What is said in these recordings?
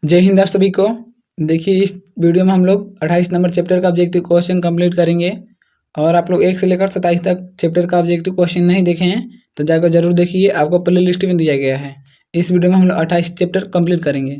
जय हिंद आप सभी को। देखिए इस वीडियो में हम लोग 28 नंबर चैप्टर का ऑब्जेक्टिव क्वेश्चन कंप्लीट करेंगे और आप लोग 1 से लेकर 27 तक चैप्टर का ऑब्जेक्टिव क्वेश्चन नहीं देखे हैं तो जाकर जरूर देखिए, आपको प्ले लिस्ट में दिया गया है। इस वीडियो में हम लोग 28 चैप्टर कंप्लीट करेंगे।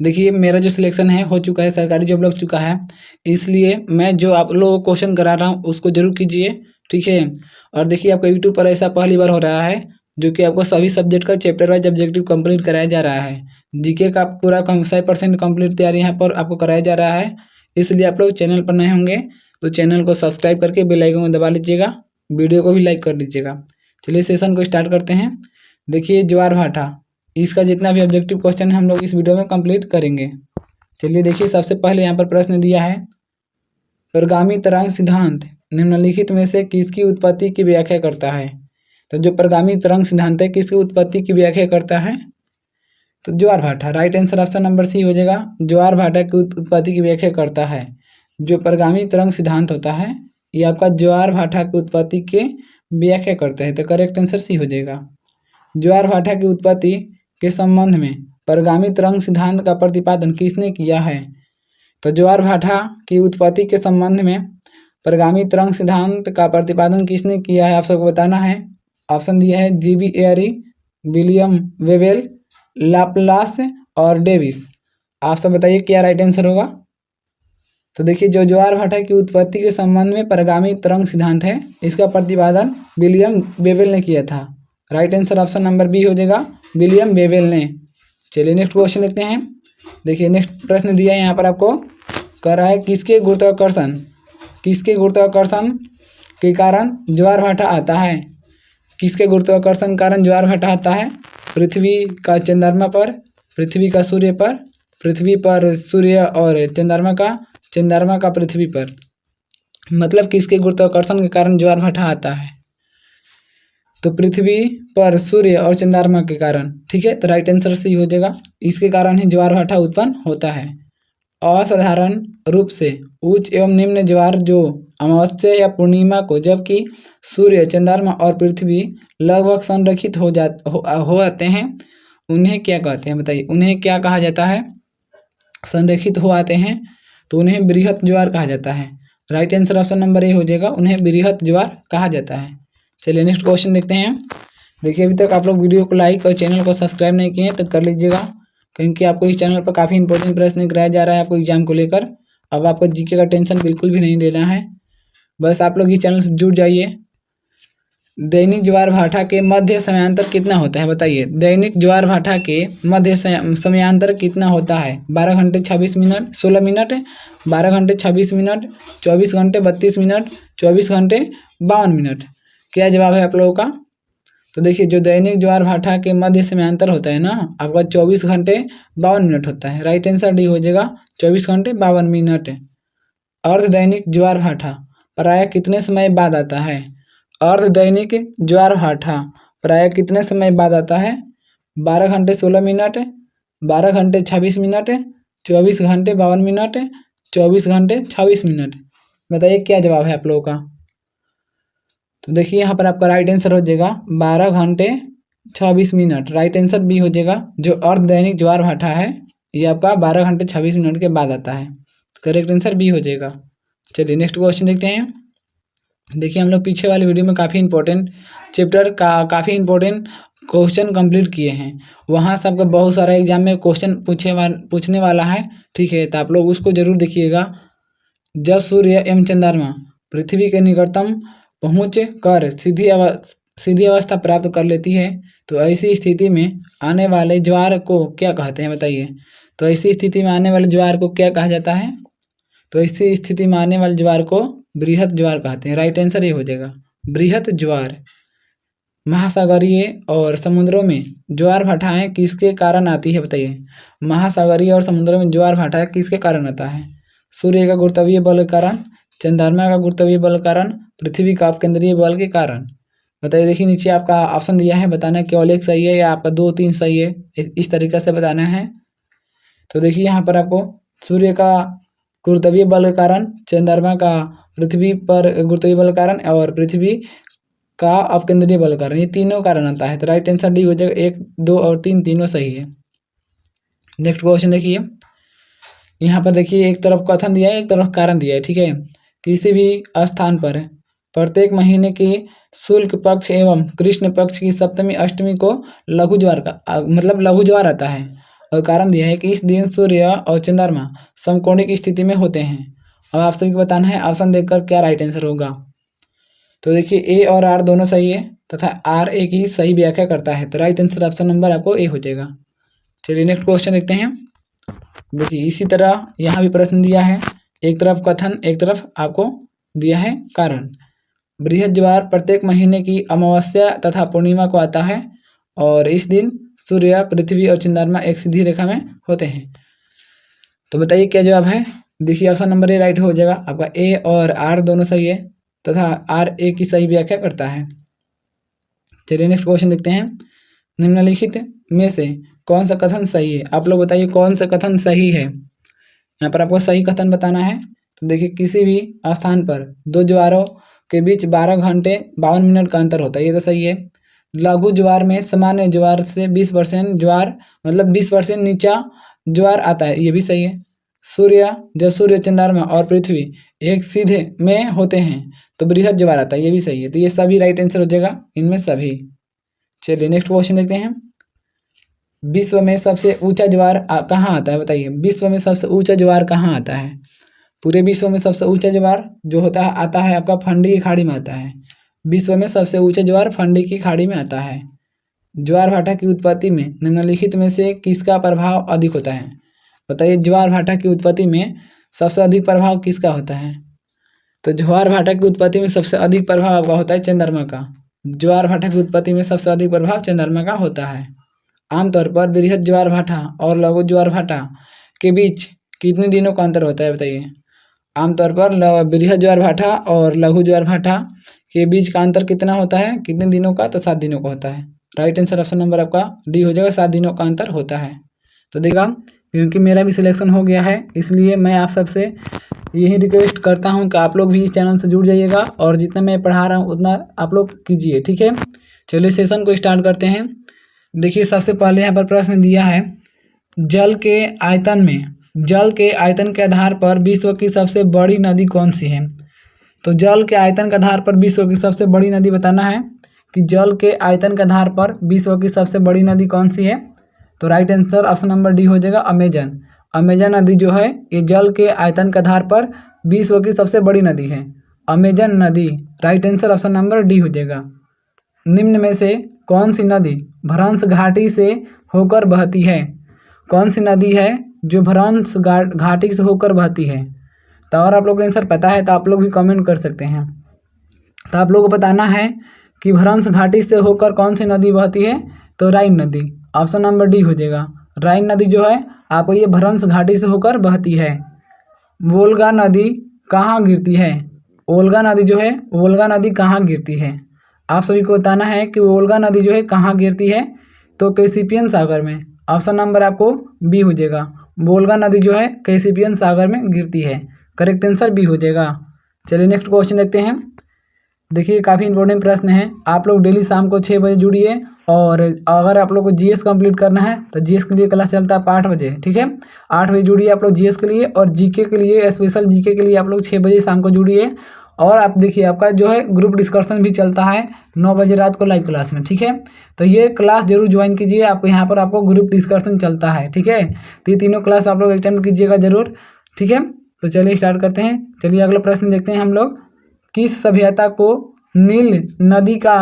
देखिए मेरा जो सिलेक्शन है हो चुका है, सरकारी जॉब लग चुका है, इसलिए मैं जो आप लोगों को क्वेश्चन करा रहा हूँ उसको जरूर कीजिए, ठीक है। और देखिए आपका यूट्यूब पर ऐसा पहली बार हो रहा है जो कि आपको सभी सब्जेक्ट का चैप्टर वाइज ऑब्जेक्टिव कंप्लीट कराया जा रहा है। जीके का पूरा 100% कंप्लीट तैयारी यहाँ पर आपको कराया जा रहा है। इसलिए आप लोग चैनल पर नए होंगे तो चैनल को सब्सक्राइब करके बेल आइकन को दबा लीजिएगा, वीडियो को भी लाइक कर दीजिएगा। चलिए सेशन को स्टार्ट करते हैं। देखिए ज्वार भाटा, इसका जितना भी ऑब्जेक्टिव क्वेश्चन है हम लोग इस वीडियो में कंप्लीट करेंगे। चलिए देखिए सबसे पहले यहाँ पर प्रश्न दिया है, परगामी तरंग सिद्धांत निम्नलिखित में से किसकी उत्पत्ति की व्याख्या करता है। तो जो परगामी तरंग सिद्धांत है किसकी उत्पत्ति की व्याख्या करता है, तो ज्वार भाटा। Right answer option number C हो जाएगा, ज्वार भाटा की उत्पत्ति की व्याख्या करता है। जो परगामी तरंग सिद्धांत होता है ये आपका ज्वार भाटा की उत्पत्ति के व्याख्या करता है, तो करेक्ट आंसर सी हो जाएगा। ज्वार भाटा की उत्पत्ति के संबंध में परगामी तरंग सिद्धांत का प्रतिपादन किसने किया है। तो ज्वार भाटा की उत्पत्ति के संबंध में परगामी तरंग सिद्धांत का प्रतिपादन किसने किया है आप सबको बताना है। ऑप्शन दिया है जीबी एयरी, विलियम वेबेल, लाप्लास और डेविस। आप सब बताइए क्या राइट आंसर होगा। तो देखिए जो ज्वार भाटा की उत्पत्ति के संबंध में परगामी तरंग सिद्धांत है इसका प्रतिपादन विलियम वेबेल ने किया था। Right answer option number B हो जाएगा, विलियम वेबेल ने। चलिए नेक्स्ट क्वेश्चन देखते हैं। देखिए नेक्स्ट प्रश्न दिया है यहाँ पर आपको, कह रहा है किसके गुरुत्वाकर्षण के कारण ज्वार भाटा आता है। किसके गुरुत्वाकर्षण कारण ज्वार भाटा आता है। पृथ्वी का चंद्रमा पर, पृथ्वी का सूर्य पर, पृथ्वी पर सूर्य और चंद्रमा का पृथ्वी पर, मतलब किसके गुरुत्वाकर्षण के कारण ज्वार भाटा आता है। तो पृथ्वी पर सूर्य और चंद्रमा के कारण, ठीक है। तो राइट आंसर सी हो जाएगा, इसके कारण ही ज्वार भाटा उत्पन्न होता है। असाधारण रूप से उच्च एवं निम्न ज्वार जो अमावस्या या पूर्णिमा को, जबकि सूर्य, चंद्रमा और पृथ्वी लगभग संरक्षित हो जाते हैं, उन्हें क्या कहते हैं बताइए। उन्हें क्या कहा जाता है, संरक्षित हो आते हैं तो उन्हें बृहत ज्वार कहा जाता है। Right answer option number A हो जाएगा, उन्हें बृहत ज्वार कहा जाता है। चलिए नेक्स्ट क्वेश्चन देखते हैं। देखिए अभी तक आप लोग वीडियो को लाइक और चैनल को सब्सक्राइब नहीं किए तो कर लीजिएगा, क्योंकि आपको इस चैनल पर काफ़ी इंपॉर्टेंट प्रश्न कराया जा रहा है आपको एग्जाम को लेकर। अब आपको जीके का टेंशन बिल्कुल भी नहीं लेना है, बस आप लोग इस चैनल से जुड़ जाइए। दैनिक ज्वार भाटा के मध्य समयांतर कितना होता है बताइए। दैनिक ज्वार भाटा के मध्य समयांतर कितना होता है। 12 घंटे 26 मिनट, 16 मिनट, 12 घंटे 26 मिनट, 24 घंटे 32 मिनट, 24 घंटे 52 मिनट। क्या जवाब है आप लोगों का। तो देखिए जो दैनिक ज्वार भाटा के मध्य समयांतर होता है ना आपका 24 घंटे 52 मिनट होता है। राइट आंसर डी हो जाएगा, 24 घंटे 52 मिनट। अर्ध दैनिक ज्वार भाटा प्रायः कितने समय बाद आता है। अर्ध दैनिक ज्वार भाटा प्रायः कितने समय बाद आता है। 12 घंटे 16 मिनट, 12 घंटे 26 मिनट, 24 घंटे 52 मिनट, 24 घंटे 26 मिनट। बताइए क्या जवाब है आप लोगों का। तो देखिए यहाँ पर आपका राइट आंसर हो जाएगा 12 घंटे 26 मिनट। राइट आंसर बी हो जाएगा, जो अर्ध दैनिक ज्वार भाटा है ये आपका 12 घंटे 26 मिनट के बाद आता है। करेक्ट आंसर बी हो जाएगा। चलिए नेक्स्ट क्वेश्चन देखते हैं। देखिए हम लोग पीछे वाले वीडियो में काफ़ी इंपॉर्टेंट चैप्टर का काफ़ी इंपॉर्टेंट क्वेश्चन कंप्लीट किए हैं, वहाँ सबका बहुत सारा एग्जाम में क्वेश्चन पूछने वाला है, ठीक है। तो आप लोग उसको जरूर देखिएगा। जब सूर्य एवं चंद्रमा पृथ्वी के निकटतम पहुँच कर सीधी अवस्था प्राप्त कर लेती है तो ऐसी स्थिति में आने वाले ज्वार को क्या कहते हैं बताइए। तो ऐसी स्थिति में आने वाले ज्वार को क्या कहा जाता है। तो ऐसी स्थिति में आने वाले ज्वार को बृहत ज्वार कहते हैं। राइट आंसर ये हो जाएगा, बृहत ज्वार। महासागरीय और समुद्रों में ज्वार भाटाएं किसके कारण आती है बताइए। महासागरीय और समुद्रों में ज्वार भाटा किसके कारण आता है। सूर्य का गुरुत्वीय बल के कारण, चंद्रमा का गुरुत्वीय बल के कारण, पृथ्वी का अपकेंद्रीय बल के कारण। बताइए। देखिए नीचे आपका ऑप्शन दिया है, बताना केवल एक सही है या आपका 2 3 सही है, इस तरीके से बताना है। तो देखिए यहाँ पर आपको सूर्य का गुरुत्वीय बल के कारण, चंद्रमा का पृथ्वी पर गुरुत्वीय बल के कारण और पृथ्वी का अपकेंद्रीय बल के कारण, ये तीनों कारण आता है। तो राइट आंसर डी हो जाएगा, 1 2 और 3 तीनों सही है। नेक्स्ट क्वेश्चन देखिए, यहाँ पर देखिए एक तरफ कथन दिया है, एक तरफ कारण दिया है, ठीक है। किसी भी स्थान पर प्रत्येक महीने की शुक्ल पक्ष एवं कृष्ण पक्ष की सप्तमी अष्टमी को लघु ज्वार का मतलब लघु ज्वार आता है। और कारण दिया है कि इस दिन सूर्य और चंद्रमा समकोणिक स्थिति में होते हैं। अब आप सभी को बताना है ऑप्शन देखकर क्या राइट आंसर होगा। तो देखिए ए और आर दोनों सही है तथा आर ए की सही व्याख्या करता है, तो राइट आंसर ऑप्शन नंबर आपको ए हो जाएगा। चलिए नेक्स्ट क्वेश्चन देखते हैं। देखिए इसी तरह यहाँ भी प्रश्न दिया है, एक तरफ कथन एक तरफ आपको दिया है कारण। बृहद ज्वार प्रत्येक महीने की अमावस्या तथा पूर्णिमा को आता है और इस दिन सूर्य पृथ्वी और चंद्रमा एक सीधी रेखा में होते हैं। तो बताइए क्या जवाब है। देखिए ऑप्शन नंबर ए राइट हो जाएगा आपका, ए और आर दोनों सही है तथा आर ए की सही व्याख्या करता है। चलिए नेक्स्ट क्वेश्चन देखते हैं। निम्नलिखित में से कौन सा कथन सही है, आप लोग बताइए कौन सा कथन सही है। यहाँ पर आपको सही कथन बताना है। तो देखिए किसी भी स्थान पर दो ज्वारों के बीच 12 घंटे 52 मिनट का अंतर होता है, ये तो सही है। लघु ज्वार में सामान्य ज्वार से 20% ज्वार मतलब 20% नीचा ज्वार आता है, ये भी सही है। जब सूर्य चंद्रमा और पृथ्वी एक सीधे में होते हैं तो बृहद ज्वार आता है, ये भी सही है। तो ये सभी राइट आंसर हो जाएगा इनमें सभी। चलिए नेक्स्ट क्वेश्चन देखते हैं। विश्व में सबसे ऊंचा ज्वार कहाँ आता है, बताइए। विश्व में सबसे ऊंचा ज्वार कहाँ आता है। पूरे विश्व में सबसे ऊंचा ज्वार जो होता है आता है आपका फंडी की खाड़ी में आता है। विश्व में सबसे ऊंचा ज्वार फंडी की खाड़ी में आता है। ज्वार भाटा की उत्पत्ति में निम्नलिखित में से किसका प्रभाव अधिक होता है, बताइए। ज्वार भाटा की उत्पत्ति में सबसे अधिक प्रभाव किसका होता है। तो ज्वार भाटा की उत्पत्ति में सबसे अधिक प्रभाव आपका होता है चंद्रमा का। ज्वार भाटा की उत्पत्ति में सबसे अधिक प्रभाव चंद्रमा का होता है। आमतौर पर बृहद ज्वार भाटा और लघु ज्वार भाटा के बीच कितने दिनों का अंतर होता है, बताइए। आमतौर पर बृहद ज्वार भाटा और लघु ज्वार भाटा के बीच का अंतर कितना होता है, कितने दिनों का, तो 7 दिनों का होता है। राइट आंसर ऑप्शन नंबर आपका डी हो जाएगा, 7 दिनों का अंतर होता है। तो देखा क्योंकि मेरा भी सिलेक्शन हो गया है इसलिए मैं आप सबसे यही रिक्वेस्ट करता हूं कि आप लोग भी इस चैनल से जुड़ जाइएगा और जितना मैं पढ़ा रहा हूं उतना आप लोग कीजिए, ठीक है। चलिए सेशन को स्टार्ट करते हैं। देखिए सबसे पहले यहाँ पर प्रश्न दिया है, जल के आयतन के आधार पर विश्व की सबसे बड़ी नदी कौन सी है। तो जल के आयतन के आधार पर विश्व की सबसे बड़ी नदी बताना है कि जल के आयतन के आधार पर विश्व की सबसे बड़ी नदी कौन सी है। तो right answer option number D हो जाएगा, अमेजन। अमेजन नदी जो है ये जल के आयतन के आधार पर विश्व की सबसे बड़ी नदी है, अमेजन नदी। Right answer option number D हो जाएगा। निम्न में से कौन सी नदी भ्रंश घाटी से होकर बहती है। कौन सी नदी है जो भ्रंश घाटी से होकर बहती है। तो और आप लोग को आंसर पता है तो आप लोग भी कमेंट कर सकते हैं। तो आप लोगों को बताना है कि भ्रंश घाटी से होकर कौन सी नदी बहती है। तो राइन नदी, ऑप्शन नंबर डी हो जाएगा। राइन नदी जो है आपको ये भ्रंश घाटी से होकर बहती है। वोल्गा नदी कहाँ गिरती है। वोल्गा नदी जो है, वोल्गा नदी कहाँ गिरती है। आप सभी को बताना है कि वोल्गा नदी जो है कहाँ गिरती है। तो कैस्पियन सागर में, ऑप्शन नंबर आपको बी हो जाएगा। वोल्गा नदी जो है कैस्पियन सागर में गिरती है, करेक्ट आंसर बी हो जाएगा। चलिए नेक्स्ट क्वेश्चन देखते हैं। देखिए काफ़ी इंपॉर्टेंट प्रश्न है। आप लोग डेली शाम को 6 बजे जुड़िए और अगर आप लोग को जीएस कंप्लीट करना है तो जीएस के लिए क्लास चलता है 8 बजे, ठीक है। 8 बजे जुड़िए आप लोग जीएस के लिए, और जीके के लिए, स्पेशल जीके के लिए आप लोग 6 बजे शाम को जुड़िए। और आप देखिए आपका जो है ग्रुप डिस्कशन भी चलता है 9 बजे रात को लाइव क्लास में, ठीक है। तो ये क्लास जरूर ज्वाइन कीजिए, आपको यहाँ पर आपको ग्रुप डिस्कशन चलता है, ठीक है। तो ये तीनों क्लास आप लोग अटेंड कीजिएगा जरूर, ठीक है। तो चलिए स्टार्ट करते हैं। चलिए अगला प्रश्न देखते हैं हम लोग। किस सभ्यता को नील नदी का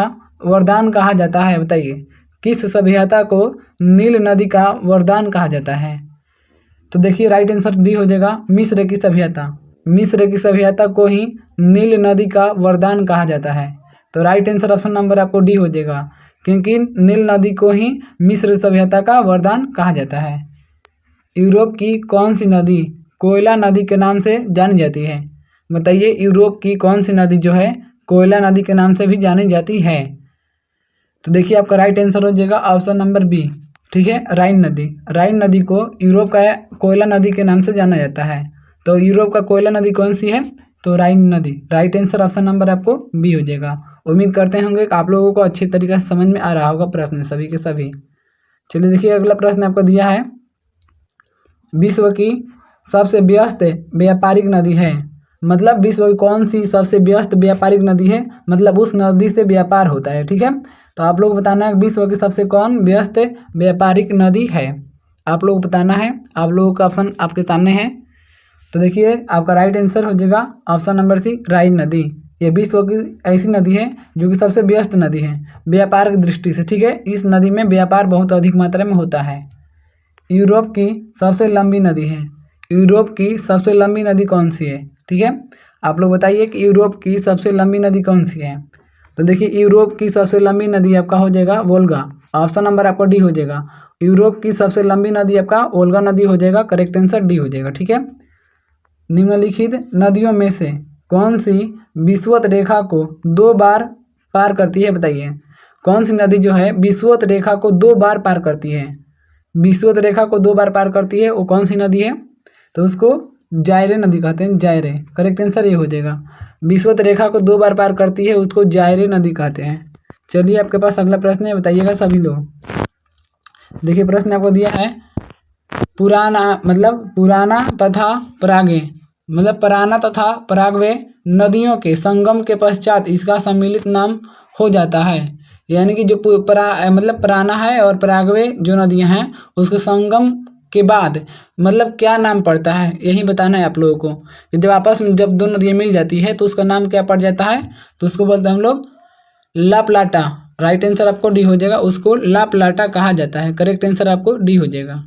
वरदान कहा जाता है, बताइए। किस सभ्यता को नील नदी का वरदान कहा जाता है। तो देखिए राइट आंसर डी हो जाएगा, मिस्र की सभ्यता। मिस्र की सभ्यता को ही नील नदी का वरदान कहा जाता है। तो राइट आंसर ऑप्शन नंबर आपको डी हो जाएगा, क्योंकि नील नदी को ही मिस्र सभ्यता का वरदान कहा जाता है। यूरोप की कौन सी नदी कोयला नदी के नाम से जानी जाती है, बताइए। यूरोप की कौन सी नदी जो है कोयला नदी के नाम से भी जानी जाती है। तो देखिए आपका राइट आंसर हो जाएगा ऑप्शन नंबर बी, ठीक है, राइन नदी। राइन नदी को यूरोप का कोयला नदी के नाम से जाना जाता है। तो यूरोप का कोयला नदी कौन सी है, तो राइन नदी। राइट आंसर ऑप्शन नंबर आपको बी हो जाएगा। उम्मीद करते होंगे कि आप लोगों को अच्छी तरीके से समझ में आ रहा होगा प्रश्न सभी के सभी। चलिए देखिए अगला प्रश्न आपको दिया है, विश्व की सबसे व्यस्त व्यापारिक नदी है, मतलब विश्व की कौन सी सबसे व्यस्त व्यापारिक नदी है, मतलब उस नदी से व्यापार होता है। ठीक है, तो आप लोग बताना है विश्व की सबसे कौन व्यस्त व्यापारिक नदी है, आप लोग बताना है। आप लोगों का ऑप्शन आपके सामने है। तो देखिए आपका राइट आंसर हो जाएगा ऑप्शन नंबर सी, राइन नदी। ये विश्व की ऐसी नदी है जो कि सबसे व्यस्त नदी है व्यापार की दृष्टि से। ठीक है, इस नदी में व्यापार बहुत अधिक मात्रा में होता है। यूरोप की सबसे लंबी नदी है, यूरोप की सबसे लंबी नदी कौन सी है? ठीक है, आप लोग बताइए कि यूरोप की सबसे लंबी नदी कौन सी है। तो देखिए यूरोप की सबसे लंबी नदी आपका हो जाएगा वोल्गा, ऑप्शन नंबर आपका डी हो जाएगा। यूरोप की सबसे लंबी नदी आपका वोल्गा नदी हो जाएगा, करेक्ट आंसर डी हो जाएगा। ठीक है, निम्नलिखित नदियों में से कौन सी विषुवत रेखा को 2 बार पार करती है, बताइए। कौन सी नदी जो है विषुवत रेखा को 2 बार पार करती है, विषुवत रेखा को 2 बार पार करती है, वो कौन सी नदी है? तो उसको जायरे नदी कहते हैं, जायरे, करेक्ट आंसर ये हो जाएगा। विषुवत रेखा को 2 बार पार करती है उसको जायरे नदी कहते हैं। चलिए आपके पास अगला प्रश्न है, बताइएगा सभी लोग। देखिए प्रश्न आपको दिया है, पुराना मतलब पुराना तथा परागे, मतलब पुराना तथा परागवे नदियों के संगम के पश्चात इसका सम्मिलित नाम हो जाता है। यानी कि जो मतलब पुराना है और परागवे जो नदियां हैं उसके संगम के बाद मतलब क्या नाम पड़ता है, यही बताना है आप लोगों को। कि जब आपस में जब दो नदियाँ मिल जाती है तो उसका नाम क्या पड़ जाता है, तो उसको बोलते हैं हम लोग ला प्लाटा। राइट आंसर आपको डी हो जाएगा, उसको ला प्लाटा कहा जाता है, करेक्ट आंसर आपको डी हो जाएगा।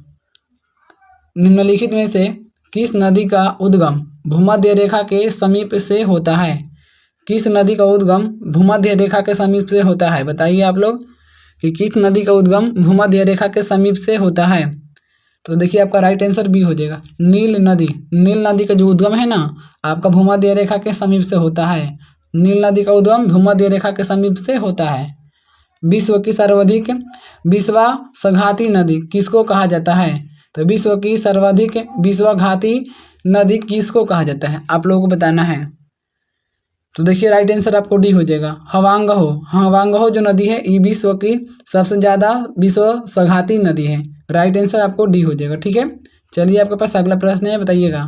निम्नलिखित में से किस नदी का उद्गम भूमध्य रेखा के समीप से होता है? किस नदी का उद्गम भूमध्य रेखा के समीप से होता है, बताइए आप लोग कि किस नदी का उद्गम भूमध्य रेखा के समीप से होता है। तो देखिए आपका राइट आंसर बी हो जाएगा, नील नदी। नील नदी का जो उद्गम है ना आपका भूमध्य रेखा के समीप से होता है। नील नदी का उद्गम भूमध्य रेखा के समीप से होता है। विश्व की सर्वाधिक विश्वासघाती नदी किसको कहा जाता है? तो विश्व की सर्वाधिक विश्वासघाती नदी किसको कहा जाता है, आप लोगों को बताना है। तो देखिए राइट आंसर आपको डी हो जाएगा, हवांगहो। हवांगहो जो नदी है ये विश्व की सबसे ज़्यादा विश्वासघाती नदी है, राइट आंसर आपको डी हो जाएगा। ठीक है, चलिए आपके पास अगला प्रश्न है, बताइएगा।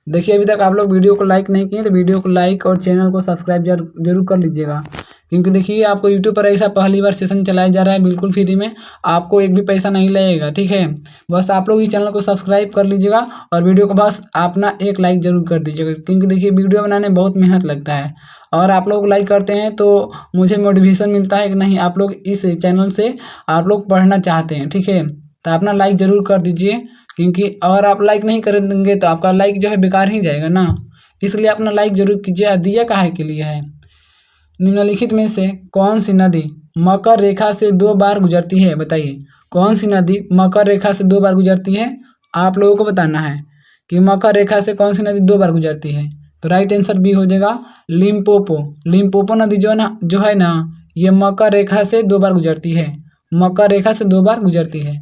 देखिए अभी तक आप लोग वीडियो को लाइक नहीं किए तो वीडियो को लाइक और चैनल को सब्सक्राइब जरूर कर लीजिएगा, क्योंकि देखिए आपको यूट्यूब पर ऐसा पहली बार सेशन चलाया जा रहा है बिल्कुल फ्री में, आपको एक भी पैसा नहीं लगेगा। ठीक है, बस आप लोग इस चैनल को सब्सक्राइब कर लीजिएगा और वीडियो को बस अपना एक लाइक जरूर कर दीजिएगा, क्योंकि देखिए वीडियो बनाने में बहुत मेहनत लगता है और आप लोग लाइक करते हैं तो मुझे मोटिवेशन मिलता है कि नहीं आप लोग इस चैनल से आप लोग पढ़ना चाहते हैं। ठीक है, तो अपना लाइक ज़रूर कर दीजिए, क्योंकि अगर आप लाइक नहीं करेंगे तो आपका लाइक जो है बेकार ही जाएगा ना, इसलिए अपना लाइक जरूर कीजिए। दिया काहे के लिए है। निम्नलिखित में से कौन सी नदी मकर रेखा से 2 बार गुजरती है, बताइए। कौन सी नदी मकर रेखा से 2 बार गुजरती है, आप लोगों को बताना है कि मकर रेखा से कौन सी नदी 2 बार गुजरती है। तो राइट आंसर बी हो जाएगा, लिम्पोपो। लिम्पोपो नदी जो है ना ये मकर रेखा से 2 बार गुजरती है, मकर रेखा से 2 बार गुजरती है।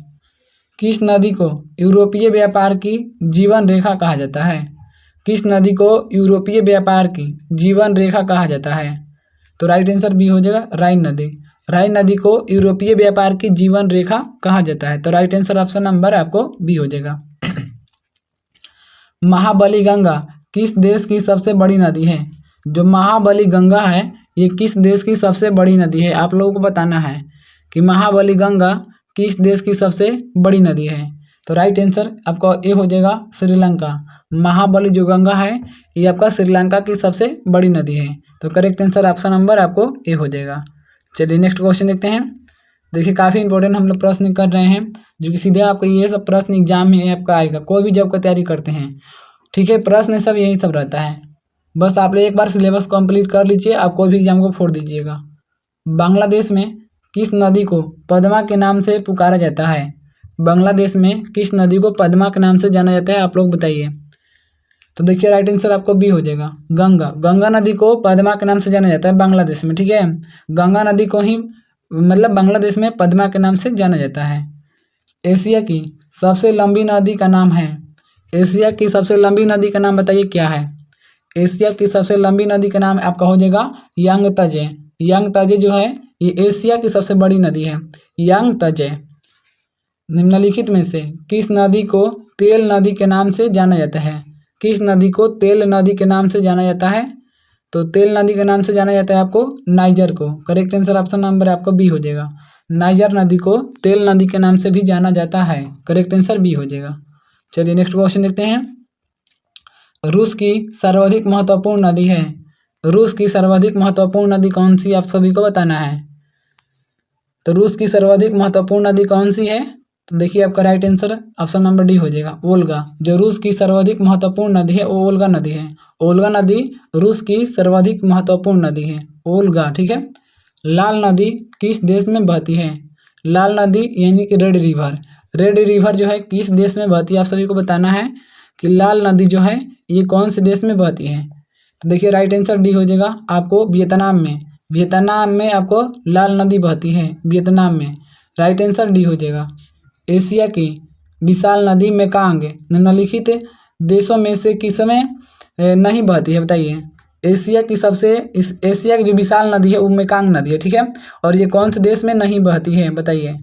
किस नदी को यूरोपीय व्यापार की जीवन रेखा कहा जाता है? किस नदी को यूरोपीय व्यापार की जीवन रेखा कहा जाता है? तो राइट आंसर बी हो जाएगा, राइन नदी। राइन नदी को यूरोपीय व्यापार की जीवन रेखा कहा जाता है, तो राइट आंसर ऑप्शन नंबर आपको बी हो जाएगा। महाबली गंगा किस देश की सबसे बड़ी नदी है? जो महाबली गंगा है ये किस देश की सबसे बड़ी नदी है, आप लोगों को बताना है कि महाबली गंगा किस देश की सबसे बड़ी नदी है। तो राइट आंसर आपका ए हो जाएगा, श्रीलंका। महाबली जो गंगा है ये आपका श्रीलंका की सबसे बड़ी नदी है, तो करेक्ट आंसर ऑप्शन नंबर आपको ए हो जाएगा। चलिए नेक्स्ट क्वेश्चन देखते हैं। देखिए काफ़ी इंपॉर्टेंट हम लोग प्रश्न कर रहे हैं, जो कि सीधे आपको ये सब प्रश्न एग्जाम में आपका आएगा, कोई भी जॉब का तैयारी करते हैं। ठीक है, प्रश्न सब यही सब रहता है, बस आप एक बार सिलेबस कंप्लीट कर लीजिए, आप कोई भी एग्जाम को फोड़ दीजिएगा। बांग्लादेश में किस नदी को पद्मा के नाम से पुकारा जाता है? बांग्लादेश में किस नदी को पद्मा के नाम से जाना जाता है, आप लोग बताइए। तो देखिए राइट आंसर आपको बी हो जाएगा, गंगा। गंगा नदी को पद्मा के नाम से जाना जाता है बांग्लादेश में। ठीक है, गंगा नदी को ही मतलब बांग्लादेश में पद्मा के नाम से जाना जाता है। एशिया की सबसे लंबी नदी का नाम है, एशिया की सबसे लंबी नदी का नाम बताइए क्या है? एशिया की सबसे लंबी नदी का नाम आपका हो जाएगा यांगतजे। यांगतजे जो है ये एशिया की सबसे बड़ी नदी है, यांगतजे। निम्नलिखित में से किस नदी को तेल नदी के नाम से जाना जाता है? किस नदी को तेल नदी के नाम से जाना जाता है? तो तेल नदी के नाम से जाना जाता है आपको नाइजर को। करेक्ट आंसर ऑप्शन नंबर आपको बी हो जाएगा। नाइजर नदी को तेल नदी के नाम से भी जाना जाता है। करेक्ट आंसर बी हो जाएगा। चलिए नेक्स्ट क्वेश्चन देखते हैं। रूस की सर्वाधिक महत्वपूर्ण नदी है। रूस की सर्वाधिक महत्वपूर्ण नदी कौन सी, आप सभी को बताना है। तो रूस की सर्वाधिक महत्वपूर्ण नदी कौन सी है? तो देखिए आपका right answer option number D हो जाएगा, वोल्गा। जो रूस की सर्वाधिक महत्वपूर्ण नदी है वो वोल्गा नदी है। वोल्गा नदी रूस की सर्वाधिक महत्वपूर्ण नदी है, वोल्गा। ठीक है। लाल नदी किस देश में बहती है? लाल नदी यानी कि रेड रिवर। रेड रिवर जो है किस देश में बहती है, आप सभी को बताना है कि लाल नदी जो है ये कौन से देश में बहती है। तो देखिए राइट आंसर डी हो जाएगा आपको, वियतनाम में। वियतनाम में आपको लाल नदी बहती है, वियतनाम में। राइट आंसर डी हो जाएगा। एशिया की विशाल नदी मेकांग निम्नलिखित देशों में से किसमें नहीं बहती है, बताइए। एशिया की एशिया की जो विशाल नदी है वो मेकांग नदी है। ठीक है। और ये कौन से देश में नहीं बहती है, बताइए।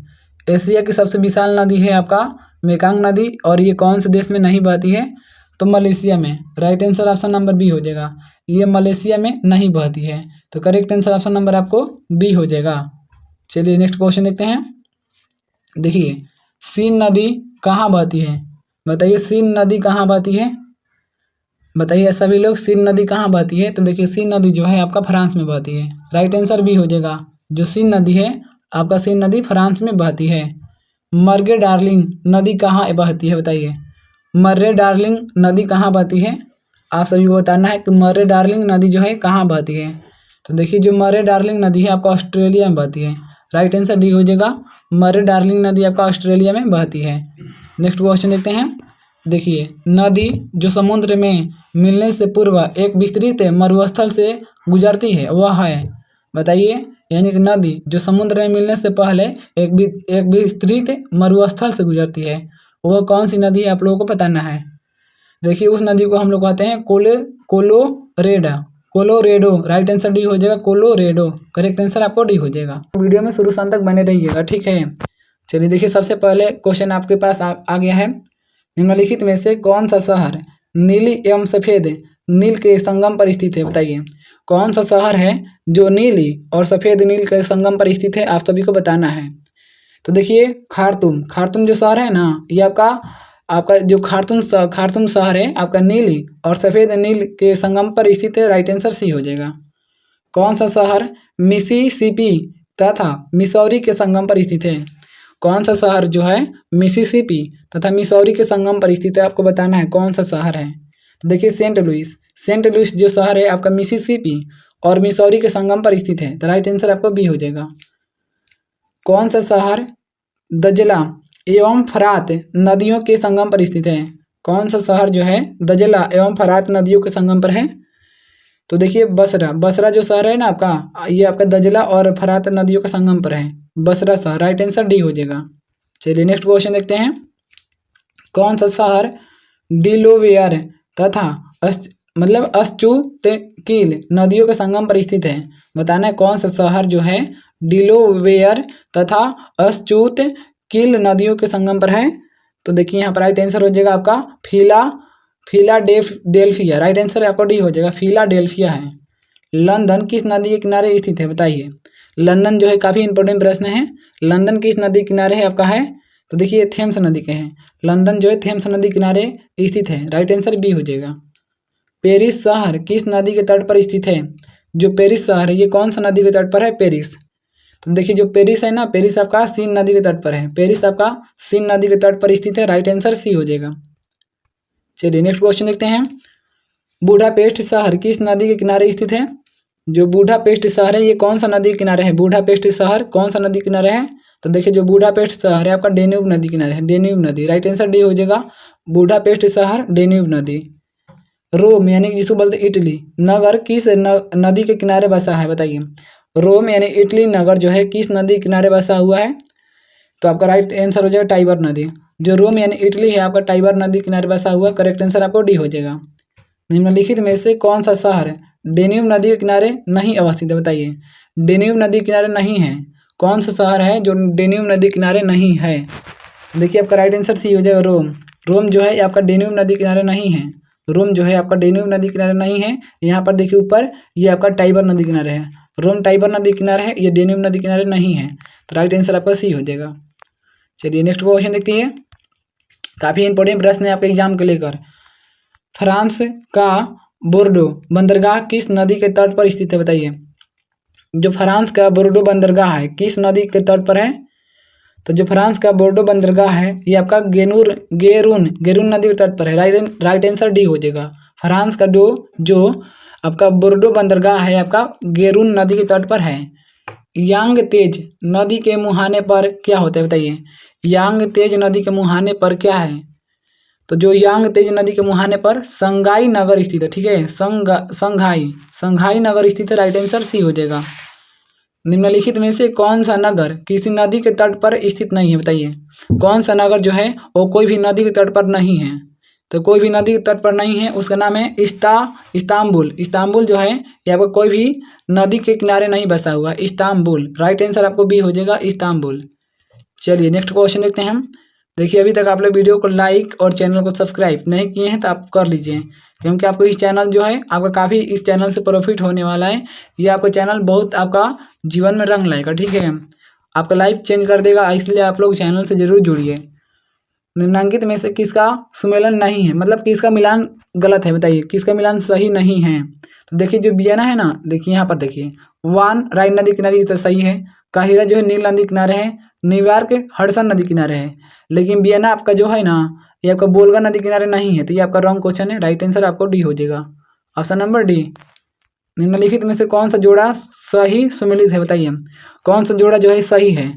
एशिया की सबसे विशाल नदी है आपका मेकांग नदी, और ये कौन से देश में नहीं बहती है? तो मलेशिया में। Right answer option number B हो जाएगा, ये मलेशिया में नहीं बहती है। तो करेक्ट आंसर ऑप्शन नंबर आपको बी हो जाएगा। चलिए नेक्स्ट क्वेश्चन देखते हैं। देखिए सीन नदी कहाँ बहती है, बताइए। सीन नदी कहाँ बहती है, बताइए सभी लोग। सीन नदी कहाँ बहती है? तो देखिए सीन नदी जो है आपका फ्रांस में बहती है। राइट आंसर बी हो जाएगा। जो सीन नदी है आपका, सीन नदी फ्रांस में बहती है। मर्गे डार्लिंग नदी कहाँ बहती है, बताइए। मर्रे डार्लिंग नदी कहाँ बहती है? आप सभी को बताना है कि मर्रे डार्लिंग नदी जो है कहाँ बहती है। तो देखिए जो मर्रे डार्लिंग नदी है आपका ऑस्ट्रेलिया में बहती है। राइट आंसर डी हो जाएगा, मर्रे डार्लिंग नदी आपका ऑस्ट्रेलिया में बहती है। नेक्स्ट क्वेश्चन देखते हैं। देखिए नदी जो समुद्र में मिलने से पूर्व एक विस्तृत मरुस्थल से गुजरती है वह है, बताइए। यानी कि नदी जो समुद्र में मिलने से पहले एक विस्तृत मरुस्थल से गुजरती है, वह कौन सी नदी है, आप लोगों को बताना है। देखिए उस नदी को हम लोग कहते हैं कोलोरेडो। राइट आंसर डी हो जाएगा, कोलोरेडो। करेक्ट आंसर आपको डी हो जाएगा। वीडियो में शुरू से अंत तक बने रहिएगा, ठीक है। चलिए देखिए सबसे पहले क्वेश्चन आपके पास आ गया है। निम्नलिखित में से कौन सा शहर नीली एवं सफ़ेद नील के संगम पर स्थित है, बताइए। कौन सा शहर है जो नीली और सफ़ेद नील के संगम पर स्थित है, आप सभी को बताना है। तो देखिए खार्तूम जो शहर है ना, ये आपका जो खार्तूम शहर है आपका नीली और सफ़ेद नील के संगम पर स्थित है। राइट आंसर सी हो जाएगा। कौन सा शहर मिसिसिपी तथा मिसौरी के संगम पर स्थित है? कौन सा शहर जो है मिसिसिपी तथा मिसौरी के संगम पर स्थित है, आपको बताना है कौन सा शहर है। तो देखिए सेंट लुइस जो शहर है आपका मिसिसिपी और मिसौरी के संगम पर स्थित है। तो राइट आंसर आपको बी हो जाएगा। कौन सा शहर दजला एवं फरात नदियों के संगम पर स्थित है? कौन सा शहर जो है दजला एवं फरात नदियों के संगम पर है? तो देखिए बसरा जो शहर है ना आपका, ये आपका दजला और फरात नदियों के संगम पर है, बसरा शहर। राइट आंसर डी हो जाएगा। चलिए नेक्स्ट क्वेश्चन देखते हैं। कौन सा शहर डिलोवेयर तथा अस्चुतकील नदियों के संगम पर स्थित है? बताना है कौन सा शहर जो है डिलोवेयर तथा अस्चुतकील नदियों के संगम पर है। तो देखिए यहाँ पर राइट आंसर हो जाएगा आपका फिलाडेल्फिया। राइट आंसर आपका डी हो जाएगा, फिलाडेल्फिया है। लंदन किस नदी के किनारे स्थित है, बताइए। लंदन जो है काफ़ी इंपॉर्टेंट प्रश्न है। लंदन किस नदी के किनारे है आपका है? तो देखिए थेम्स नदी के हैं। लंदन जो है थेम्स नदी किनारे स्थित है। राइट आंसर बी हो जाएगा। पेरिस शहर किस नदी के तट पर स्थित है? जो पेरिस शहर है ये कौन सा नदी के तट पर है? पेरिस। तो देखिए जो पेरिस है ना, पेरिस आपका सीन नदी के तट पर है। पेरिस आपका सीन नदी के तट पर स्थित है। राइट आंसर सी हो जाएगा। चलिए नेक्स्ट क्वेश्चन देखते हैं। बुडापेस्ट शहर किस नदी के किनारे स्थित है? जो बुडापेस्ट शहर है ये कौन सा नदी के किनारे है? बुडापेस्ट शहर कौन सा नदी किनारे है? तो देखिए जो बुडापेस्ट शहर है आपका डेन्यूब नदी किनारे है, डेन्यूब नदी। राइट आंसर डी हो जाएगा, बुडापेस्ट शहर डेन्यूब नदी। रोम यानी कि जिसको बोलते इटली नगर किस नदी के किनारे बसा है, बताइए। रोम यानी इटली नगर जो है किस नदी के किनारे बसा हुआ है? तो आपका राइट आंसर हो जाएगा टाइबर नदी। जो रोम यानी इटली है आपका टाइबर नदी किनारे बसा हुआ। करेक्ट आंसर आपको डी हो जाएगा। निम्नलिखित में से कौन सा शहर डेन्यूब नदी के किनारे नहीं अवस्थित है, बताइए। डेन्यूब नदी किनारे नहीं है, कौन सा शहर है जो डेन्यूब नदी किनारे नहीं है? देखिए आपका राइट आंसर सी हो जाएगा रोम। रोम जो है ये आपका डेन्यूब नदी किनारे नहीं है। रोम जो है आपका डेन्यूब नदी किनारे नहीं है। यहाँ पर देखिए ऊपर ये आपका टाइबर नदी किनारे है। रोम टाइबर नदी किनारे है, ये डेन्यूब नदी किनारे नहीं है। तो राइट आंसर आपका सी हो जाएगा। चलिए नेक्स्ट क्वेश्चन देखते हैं। काफ़ी इंपॉर्टेंट प्रश्न है आपके एग्जाम को लेकर। फ्रांस का बोर्डो बंदरगाह किस नदी के तट पर स्थित है बताइए। जो फ्रांस का बोर्डो बंदरगाह है किस नदी के तट पर है। तो जो फ्रांस का बोर्डो बंदरगाह है ये आपका गेरून नदी के तट पर है। राइट आंसर डी हो जाएगा। फ्रांस का जो आपका बोर्डो बंदरगाह है आपका गेरून नदी के तट पर है। यांग तेज नदी के मुहाने पर क्या होता है बताइए। यांग तेज नदी के मुहाने पर क्या है। तो जो यांग तेज नदी के मुहाने पर संघाई नगर स्थित है। ठीक है, संघाई नगर स्थित है। राइट आंसर सी हो जाएगा। निम्नलिखित में से कौन सा नगर किसी नदी के तट पर स्थित नहीं है बताइए। कौन सा नगर जो है वो कोई भी नदी के तट पर नहीं है। तो कोई भी नदी के तट पर नहीं है, उसका नाम है इस्तांबुल। इस्तांबुल जो है यहाँ पर कोई भी नदी के किनारे नहीं बसा हुआ। इस्तांबुल राइट आंसर आपको बी हो जाएगा, इस्तांबुल। चलिए नेक्स्ट क्वेश्चन देखते हैं हम। देखिए अभी तक आप लोग वीडियो को लाइक और चैनल को सब्सक्राइब नहीं किए हैं तो आप कर लीजिए, क्योंकि आपको इस चैनल जो है आपका काफ़ी इस चैनल से प्रॉफिट होने वाला है। ये आपका चैनल बहुत आपका जीवन में रंग लाएगा। ठीक है, आपका लाइफ चेंज कर देगा, इसलिए आप लोग चैनल से जरूर जुड़िए। निम्नांकित में से किसका सुमेलन नहीं है, मतलब किसका मिलान गलत है बताइए, किसका मिलान सही नहीं है। तो देखिए जो वियना है ना, देखिए यहाँ पर देखिए वान राइन नदी किनारे तो सही है। काहिरा जो है नील नदी किनारे है। न्यूयॉर्क हडसन नदी किनारे है। लेकिन वियना आपका जो है ना ये आपका वोल्गा नदी किनारे नहीं है। तो ये आपका रॉन्ग क्वेश्चन है। राइट आंसर आपको डी हो जाएगा, ऑप्शन नंबर डी। निम्नलिखित में से कौन सा जोड़ा सही सुमेलित है बताइए। कौन सा जोड़ा जो है सही है,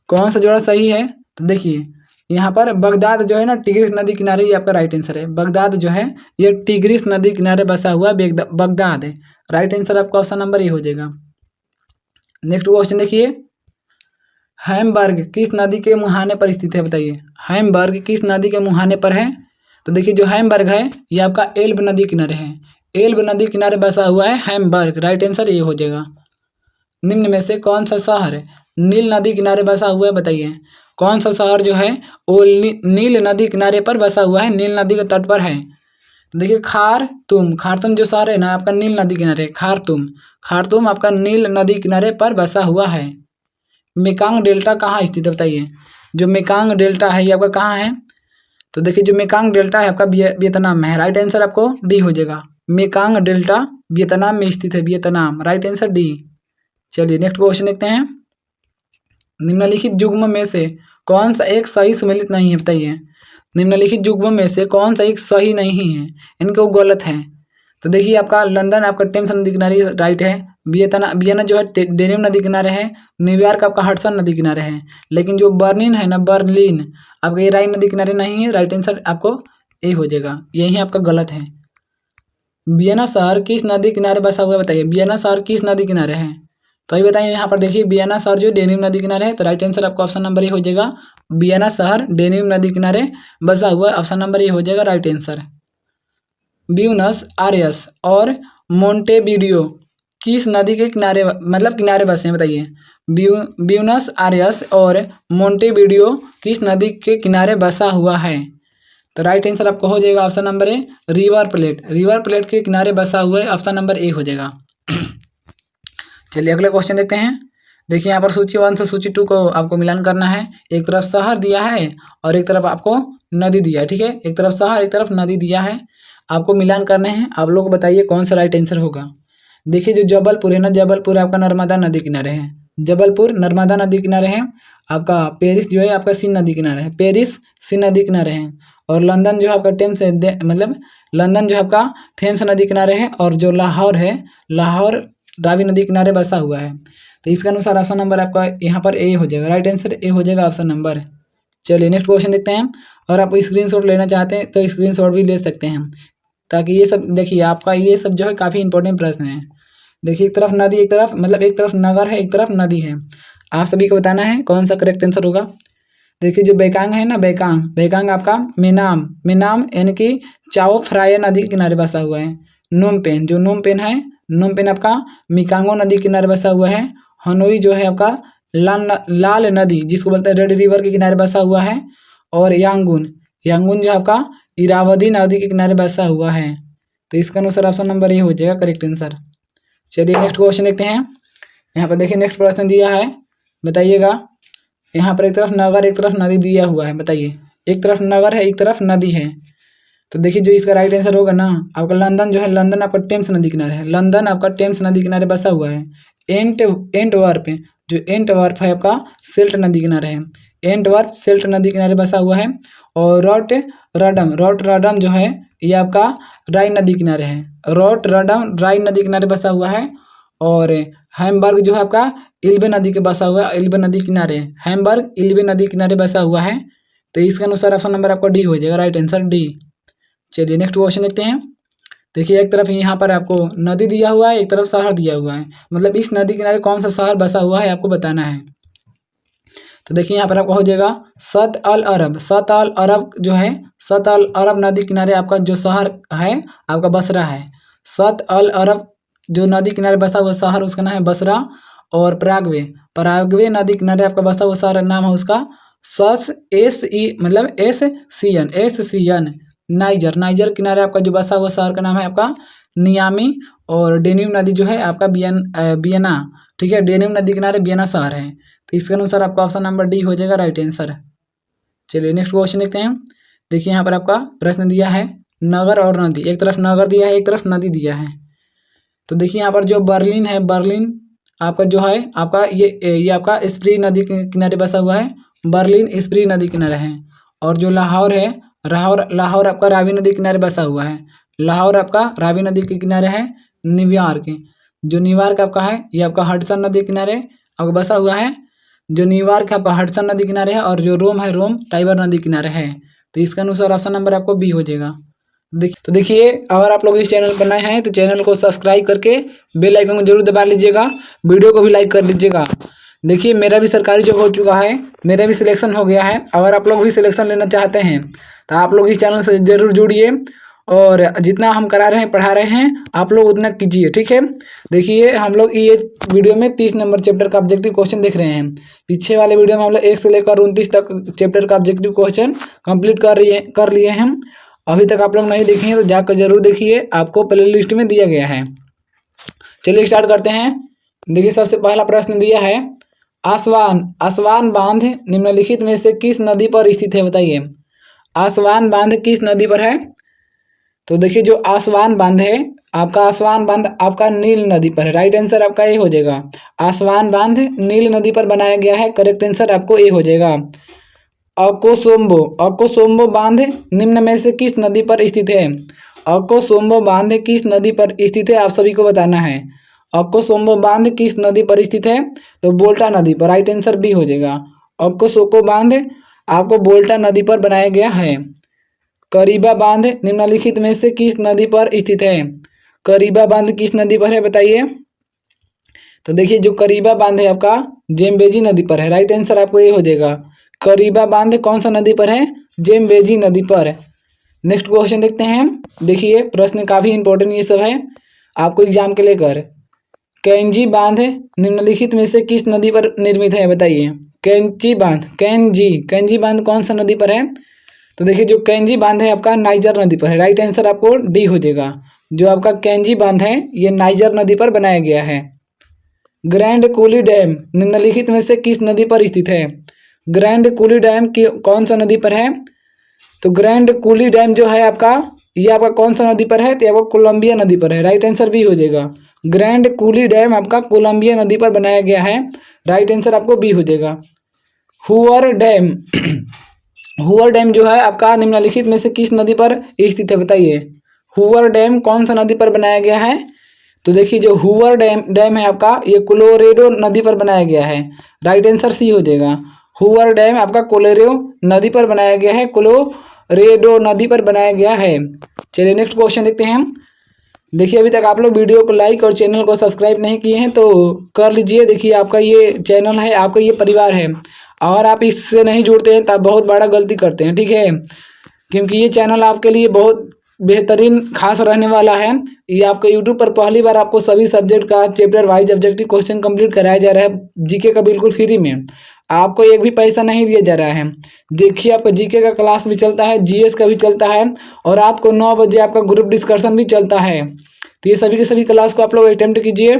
कौन सा जोड़ा सही है। तो देखिए यहाँ पर बगदाद जो है ना टिग्रिस नदी किनारे, ये आपका राइट आंसर है। बगदाद जो है ये टिग्रिस नदी किनारे बसा हुआ बगदाद है। राइट आंसर आपका ऑप्शन नंबर ए हो जाएगा। नेक्स्ट क्वेश्चन देखिए। हैमबर्ग किस नदी के मुहाने पर स्थित है बताइए। हैमबर्ग किस नदी के मुहाने पर है। तो देखिए जो हैमबर्ग है ये आपका एल्ब नदी किनारे है। एल्ब नदी किनारे बसा हुआ है हैमबर्ग। राइट आंसर ये हो जाएगा। निम्न में से कौन सा शहर नील नदी किनारे बसा हुआ है बताइए। कौन सा शहर जो है वो नील नदी किनारे पर बसा हुआ है, नील नदी के तट पर है। देखिए खार्तूम जो शहर है ना आपका नील नदी किनारे। खार्तूम आपका नील नदी किनारे पर बसा हुआ है। मेकांग डेल्टा कहाँ स्थित है बताइए। जो मेकांग डेल्टा है ये आपका कहाँ है। तो देखिए जो मेकांग डेल्टा है आपका वियतनाम में है। राइट आंसर आपको डी हो जाएगा। मेकांग डेल्टा वियतनाम में स्थित है, वियतनाम। Right answer D. चलिए नेक्स्ट क्वेश्चन देखते हैं। निम्नलिखित युग्म में से कौन सा एक सही सुमेलित नहीं है बताइए। निम्नलिखित युग्म में से कौन सा एक सही नहीं है, इनको गलत है। तो देखिए आपका लंदन आपका टेम्स नदी किनारे राइट है। वियना जो है डेनियम नदी किनारे है। न्यूयॉर्क आपका हडसन नदी किनारे है। लेकिन जो बर्लिन है ना, बर्लिन आपका ये राइन नदी किनारे नहीं है। राइट आंसर आपको ए हो जाएगा, यही आपका गलत है। वियना शहर किस नदी किनारे बसा हुआ है बताइए। वियना शहर किस नदी किनारे है, तो ये बताइए। यहाँ पर देखिए वियना शहर जो डेनियम नदी किनारे है। तो राइट आंसर आपका ऑप्शन नंबर ए हो जाएगा। वियना शहर डेनियम नदी किनारे बसा हुआ है। ऑप्शन नंबर ए हो जाएगा राइट आंसर। ब्यूनस आयर्स और मोंटेविडियो किस नदी के किनारे मतलब किनारे बसे हैं बताइए। ब्यूनस आयर्स और मोंटेविडियो किस नदी के किनारे बसा हुआ है। तो राइट आंसर आपको हो जाएगा option number A, river plate के किनारे बसा हुआ है। ऑप्शन नंबर ए हो जाएगा। चलिए अगला क्वेश्चन देखते हैं। देखिए यहाँ पर सूची 1 से सूची 2 को आपको मिलान करना है। एक तरफ शहर दिया है और एक तरफ आपको नदी दिया है। ठीक है, एक तरफ शहर एक तरफ नदी दिया है, आपको मिलान करने हैं। आप लोग बताइए कौन सा राइट आंसर होगा। देखिए जो जबलपुर है ना, जबलपुर आपका नर्मदा नदी किनारे है। जबलपुर नर्मदा नदी किनारे है। आपका पेरिस जो है आपका सिंध नदी किनारे है। पेरिस सिंध नदी किनारे है। और लंदन जो है आपका लंदन जो है आपका थेम्स नदी किनारे है। और जो लाहौर है, लाहौर रावी नदी किनारे बसा हुआ है। तो इसके अनुसार ऑप्शन नंबर आपका यहाँ पर ए हो जाएगा। राइट आंसर ए हो जाएगा ऑप्शन नंबर। चलिए नेक्स्ट क्वेश्चन देखते हैं। और आप स्क्रीनशॉट लेना चाहते हैं तो स्क्रीनशॉट भी ले सकते हैं, ताकि ये सब देखिए आपका ये सब जो है काफ़ी इंपॉर्टेंट प्रश्न है। देखिए एक तरफ नदी एक तरफ मतलब एक तरफ नगर है एक तरफ नदी है। आप सभी को बताना है कौन सा करेक्ट आंसर होगा। देखिए जो बेकांग है ना, बेकांग आपका मेनाम यानी कि चाओ फ्राया नदी के किनारे बसा हुआ है। नोमपेन जो नोमपेन है, नोमपेन आपका मिकांगो नदी के किनारे बसा हुआ है। हनोई जो है आपका लाल नदी जिसको बोलते हैं रेड रिवर के किनारे बसा हुआ है। और यांगून यांगून जो आपका इरावदी नदी के किनारे बसा हुआ है। तो इसका अनुसार ऑप्शन नंबर ए हो जाएगा करेक्ट आंसर। चलिए नेक्स्ट क्वेश्चन देखते हैं। यहाँ पर देखिए नेक्स्ट प्रश्न दिया है, बताइएगा। यहाँ पर एक तरफ नगर एक तरफ नदी दिया हुआ है, बताइए। एक तरफ नगर है एक तरफ नदी है, तो देखिए जो इसका राइट आंसर होगा ना आपका लंदन जो है, लंदन आपका टेम्स नदी किनारे है, लंदन आपका टेम्स नदी किनारे बसा हुआ है। एंटवर्प जो एंटवर्प है आपका सेल्ट नदी किनारे है, एंटवर्प सेल्ट नदी किनारे बसा हुआ है। और रोटरडम जो है ये आपका राइन नदी किनारे है, रोटरडम राइन नदी किनारे बसा हुआ है। और हैम्बर्ग जो है आपका इल्बे नदी के बसा हुआ है, इल्बे नदी किनारे, हैम्बर्ग इल्बे नदी किनारे बसा हुआ है। तो इसके अनुसार ऑप्शन नंबर आपका डी हो जाएगा, राइट आंसर डी। चलिए नेक्स्ट क्वेश्चन देखते हैं। देखिए एक तरफ यहाँ पर आपको नदी दिया हुआ है, एक तरफ शहर दिया हुआ है, मतलब इस नदी किनारे कौन सा शहर बसा हुआ है आपको बताना है। तो देखिए यहाँ पर आपका हो जाएगा सत अल अरब। सत अल अरब जो है, सत अल अरब नदी किनारे आपका जो शहर है आपका बसरा है। सत अल अरब जो नदी किनारे बसा हुआ शहर उसका नाम है बसरा। और पराग्वे नदी किनारे आपका बसा हुआ शहर नाम है उसका मतलब एस सी एन नाइजर किनारे आपका जो बसा हुआ शहर का नाम है आपका नियामी। और डेन्यूब नदी जो है आपका बियना, ठीक है, डेन्यूब नदी किनारे बियना शहर है। तो इसके अनुसार आपका ऑप्शन नंबर डी हो जाएगा राइट आंसर। चलिए नेक्स्ट क्वेश्चन देखते हैं। देखिए यहाँ पर आपका प्रश्न दिया है नगर और नदी, एक तरफ नगर दिया है एक तरफ नदी दिया है। तो देखिए यहाँ पर जो बर्लिन है, बर्लिन आपका जो है आपका ये आपका स्प्री नदी के किनारे बसा हुआ है, बर्लिन स्प्री नदी किनारे है। और जो लाहौर है, लाहौर आपका रावी नदी किनारे बसा हुआ है, लाहौर आपका रावी नदी के किनारे है। न्यूयॉर्क जो न्यूयॉर्क आपका है ये आपका हडसन नदी किनारे आपका बसा हुआ है, जो न्यूयॉर्क आपका हडसन नदी किनारे है। और जो रोम है रोम टाइबर नदी किनारे है। तो इसका अनुसार ऑप्शन नंबर आपको बी हो जाएगा। तो देखिए अगर आप लोग इस चैनल पर नए हैं तो चैनल को सब्सक्राइब करके बेल आइकन को जरूर दबा लीजिएगा, वीडियो को भी लाइक कर लीजिएगा। देखिए मेरा भी सरकारी जॉब हो चुका है, मेरा भी सिलेक्शन हो गया है। अगर आप लोग भी सिलेक्शन लेना चाहते हैं तो आप लोग इस चैनल से ज़रूर जुड़िए, और जितना हम करा रहे हैं पढ़ा रहे हैं आप लोग उतना कीजिए, ठीक है। देखिए हम लोग ये वीडियो में 30 नंबर चैप्टर का ऑब्जेक्टिव क्वेश्चन देख रहे हैं। पीछे वाले वीडियो में हम लोग 1 से लेकर 29 तक चैप्टर का ऑब्जेक्टिव क्वेश्चन कंप्लीट कर लिए हैं। अभी तक आप लोग नहीं देखे हैं तो जाकर जरूर देखिए, आपको प्ले लिस्ट में दिया गया है। चलिए स्टार्ट करते हैं। देखिए सबसे पहला प्रश्न दिया है आसवान बांध निम्नलिखित में से किस नदी पर स्थित है, बताइए। आसवान बांध किस नदी पर है? तो देखिए जो आसवान बांध है आपका, आसवान बांध आपका नील नदी पर है, राइट आंसर आपका ए हो जाएगा। आसवान बांध नील नदी पर बनाया गया है, करेक्ट आंसर आपको ए हो जाएगा। अकोसोम्बो बांध निम्न में से किस नदी पर स्थित है? अकोसोम्बो बांध किस नदी पर स्थित है आप सभी को बताना है। अकोसोम्बो बांध किस नदी पर स्थित है? तो बोल्टा नदी पर, राइट आंसर बी हो जाएगा। अकोसोको बांध आपको बोल्टा नदी पर बनाया गया है। करीबा बांध निम्नलिखित में से किस नदी पर स्थित है? करीबा बांध किस नदी पर है बताइए। तो देखिए जो करीबा बांध है आपका जेम्बेजी नदी पर है, राइट आंसर आपको ये हो जाएगा। करीबा बांध कौन सा नदी पर है? जेम्बेजी नदी पर। नेक्स्ट क्वेश्चन देखते हैं। देखिए प्रश्न काफ़ी इंपॉर्टेंट ये सब है आपको एग्जाम के लेकर। कैंजी बांध निम्नलिखित में से किस नदी पर निर्मित है बताइए। कैंजी बांध कौन सा नदी पर है? तो देखिए जो कैंजी बांध है आपका नाइजर नदी पर है, राइट आंसर आपको डी हो जाएगा। जो आपका कैंजी बांध है ये नाइजर नदी पर बनाया गया है। ग्रैंड कूली डैम निम्नलिखित में से किस नदी पर स्थित है? ग्रैंड कूली डैम की कौन सा नदी पर है? तो ग्रैंड कूली डैम जो है आपका ये आपका कौन सा नदी पर है? तो आपका कोलंबिया नदी पर है, राइट आंसर भी हो जाएगा। ग्रैंड कूली डैम आपका कोलंबिया नदी पर बनाया गया है, राइट आंसर आपको बी हो जाएगा। हुअर डैम जो है आपका निम्नलिखित में से किस नदी पर स्थित है बताइए। हुअर डैम कौन सा नदी पर बनाया गया है? तो देखिए जो हुअर डैम है आपका ये कोलोरेडो नदी पर बनाया गया है, राइट आंसर सी हो जाएगा। हुअर डैम आपका कोलोरेडो नदी पर बनाया गया है, कोलोरेडो नदी पर बनाया गया है। चलिए नेक्स्ट क्वेश्चन देखते हैं हम। देखिए अभी तक आप लोग वीडियो को लाइक और चैनल को सब्सक्राइब नहीं किए हैं तो कर लीजिए। देखिए आपका ये चैनल है, आपका ये परिवार है, और आप इससे नहीं जुड़ते हैं तब बहुत बड़ा गलती करते हैं, ठीक है। क्योंकि ये चैनल आपके लिए बहुत बेहतरीन खास रहने वाला है। ये आपके यूट्यूब पर पहली बार आपको सभी सब्जेक्ट का chapter wise objective question complete कराया जा रहा है जीके का बिल्कुल फ्री में। आपको एक भी पैसा नहीं दिया जा रहा है। देखिए आपका जीके का क्लास भी चलता है, जीएस का भी चलता है और रात को 9 बजे आपका ग्रुप डिस्कशन भी चलता है। तो ये सभी के सभी क्लास को आप लोग अटेम्प्ट कीजिए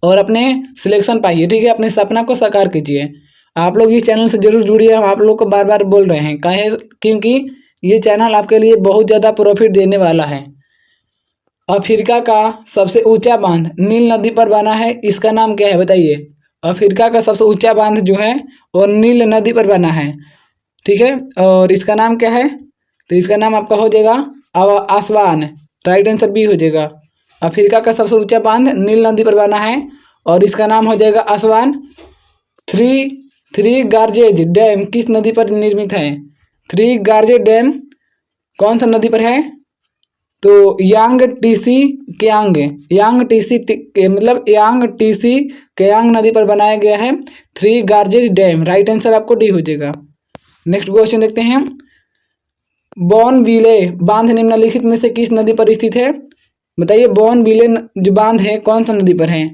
और अपने सिलेक्शन पाइए, ठीक है, अपने सपना को साकार कीजिए। आप लोग इस चैनल से जरूर जुड़िए, हम आप लोग को बार बार बोल रहे हैं काहे, क्योंकि ये चैनल आपके लिए बहुत ज़्यादा प्रॉफिट देने वाला है। अफ्रीका का सबसे ऊंचा बांध नील नदी पर बना है, इसका नाम क्या है बताइए। अफ्रीका का सबसे ऊंचा बांध जो है वो नील नदी पर बना है, ठीक है, और इसका नाम क्या है, तो इसका नाम आपका हो जाएगा आसवान। राइट आंसर बी हो जाएगा। अफ्रीका का सबसे ऊंचा बांध नील नदी पर बना है और इसका नाम हो जाएगा आसवान। थ्री गार्जेज डैम किस नदी पर निर्मित है। थ्री गार्जेज डैम कौन सा नदी पर है, तो यांग टीसी केयांग नदी पर बनाया गया है थ्री गार्जेज डैम। राइट आंसर आपको डी हो जाएगा। नेक्स्ट क्वेश्चन देखते हैं। बॉर्नविले बांध निम्नलिखित में से किस नदी पर स्थित है, बताइए। बॉर्नविले जो बांध है कौन सा नदी पर है,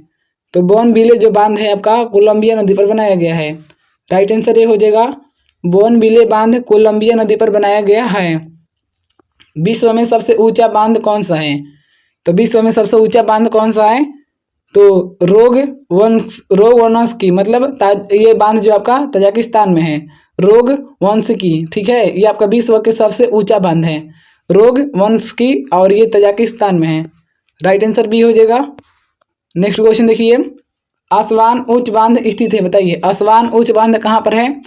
तो बॉर्नविले जो बांध है आपका कोलंबिया नदी पर बनाया गया है। राइट आंसर ये हो जाएगा, बॉर्नविले बांध कोलंबिया नदी पर बनाया गया है। विश्व में सबसे ऊंचा बांध कौन सा है, तो विश्व में सबसे ऊंचा बांध कौन सा है, तो रोगवंशकी, मतलब ये बांध जो आपका तजाकिस्तान में है, रोगवंशकी, ठीक है, ये आपका विश्व के सबसे ऊंचा बांध है रोगवंशकी और ये तजाकिस्तान में है। राइट आंसर बी हो जाएगा। नेक्स्ट क्वेश्चन देखिए। आसवान उच्च बांध स्थित है, बताइए आसवान उच्च बांध कहाँ पर है,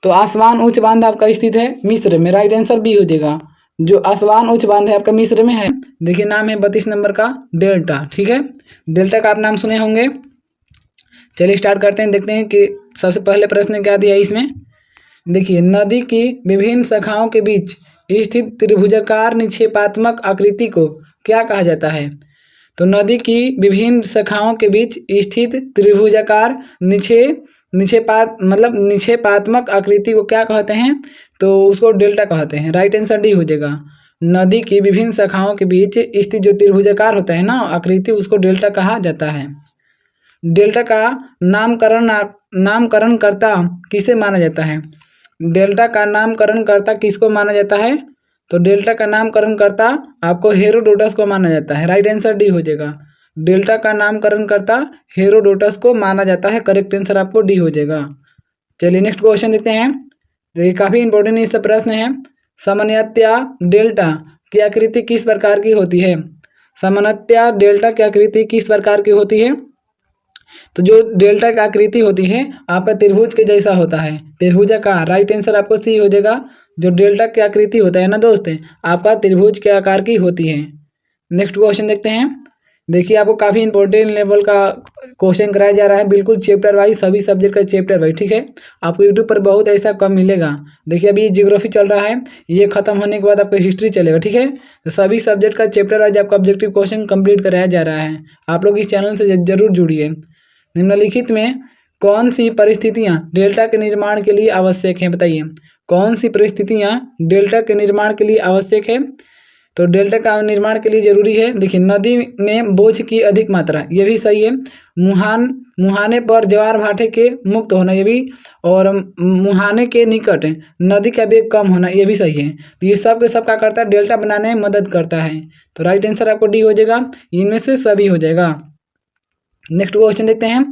तो आसवान उच्च बांध आपका स्थित है मिस्र में। राइट आंसर बी हो जाएगा। जो आसवान उच्च बांध है आपका मिस्र में है। देखिए नाम है 32 नंबर का डेल्टा, ठीक है, डेल्टा का आप नाम सुने होंगे। चलिए स्टार्ट करते हैं, देखते हैं कि सबसे पहले प्रश्न क्या दिया इसमें। देखिए नदी की विभिन्न शाखाओं के बीच स्थित त्रिभुजाकार निक्षेपात्मक आकृति को क्या कहा जाता है, तो नदी की विभिन्न शाखाओं के बीच स्थित त्रिभुजाकार निक्षेपात्मक आकृति को क्या कहते हैं, तो उसको डेल्टा कहते हैं। राइट आंसर डी हो जाएगा। नदी की विभिन्न शाखाओं के बीच स्थित जो त्रिभुजाकार होता है ना आकृति, उसको डेल्टा कहा जाता है। डेल्टा का नामकरणकर्ता किसे माना जाता है, डेल्टा का नामकरणकर्ता किसको माना जाता है, तो डेल्टा का नामकरणकर्ता आपको हेरोडोटस को माना जाता है। राइट आंसर डी हो जाएगा। डेल्टा का नामकरणकर्ता हेरोडोटस को माना जाता है। करेक्ट आंसर आपको डी हो जाएगा। चलिए नेक्स्ट क्वेश्चन देखते हैं। ये काफ़ी इंपॉर्टेंट इसका प्रश्न है। सामान्यतया डेल्टा की आकृति किस प्रकार की होती है, सामान्यतया डेल्टा की आकृति किस प्रकार की होती है, तो जो डेल्टा की आकृति होती है आपका त्रिभुज के जैसा होता है, त्रिभुजाकार। राइट आंसर आपको सी हो जाएगा। जो डेल्टा की आकृति होता है ना दोस्त आपका त्रिभुज के आकार की होती है। नेक्स्ट क्वेश्चन देखते हैं। देखिए आपको काफ़ी इंपॉर्टेंट लेवल का क्वेश्चन कराया जा रहा है, बिल्कुल चैप्टर वाइज, सभी सब्जेक्ट का चैप्टर वाइज, ठीक है। आपको यूट्यूब पर बहुत ऐसा कम मिलेगा। देखिए अभी ज्योग्राफी चल रहा है, ये खत्म होने के बाद आपका हिस्ट्री चलेगा, ठीक है। तो सभी सब्जेक्ट का चैप्टर वाइज आपका ऑब्जेक्टिव क्वेश्चन कंप्लीट कराया जा रहा है। आप लोग इस चैनल से जरूर जुड़िए। निम्नलिखित में कौन सी परिस्थितियाँ डेल्टा के निर्माण के लिए आवश्यक हैं, बताइए। कौन सी परिस्थितियाँ डेल्टा के निर्माण के लिए आवश्यक है, तो डेल्टा का निर्माण के लिए जरूरी है। देखिए नदी में बोझ की अधिक मात्रा, ये भी सही है। मुहाने पर ज्वार भाटे के मुक्त होना, ये भी, और मुहाने के निकट नदी का वेग कम होना, ये भी सही है। तो ये सब के सब क्या करता है, डेल्टा बनाने में मदद करता है। तो राइट आंसर आपको डी हो जाएगा, इनमें से सभी हो जाएगा। नेक्स्ट क्वेश्चन देखते हैं।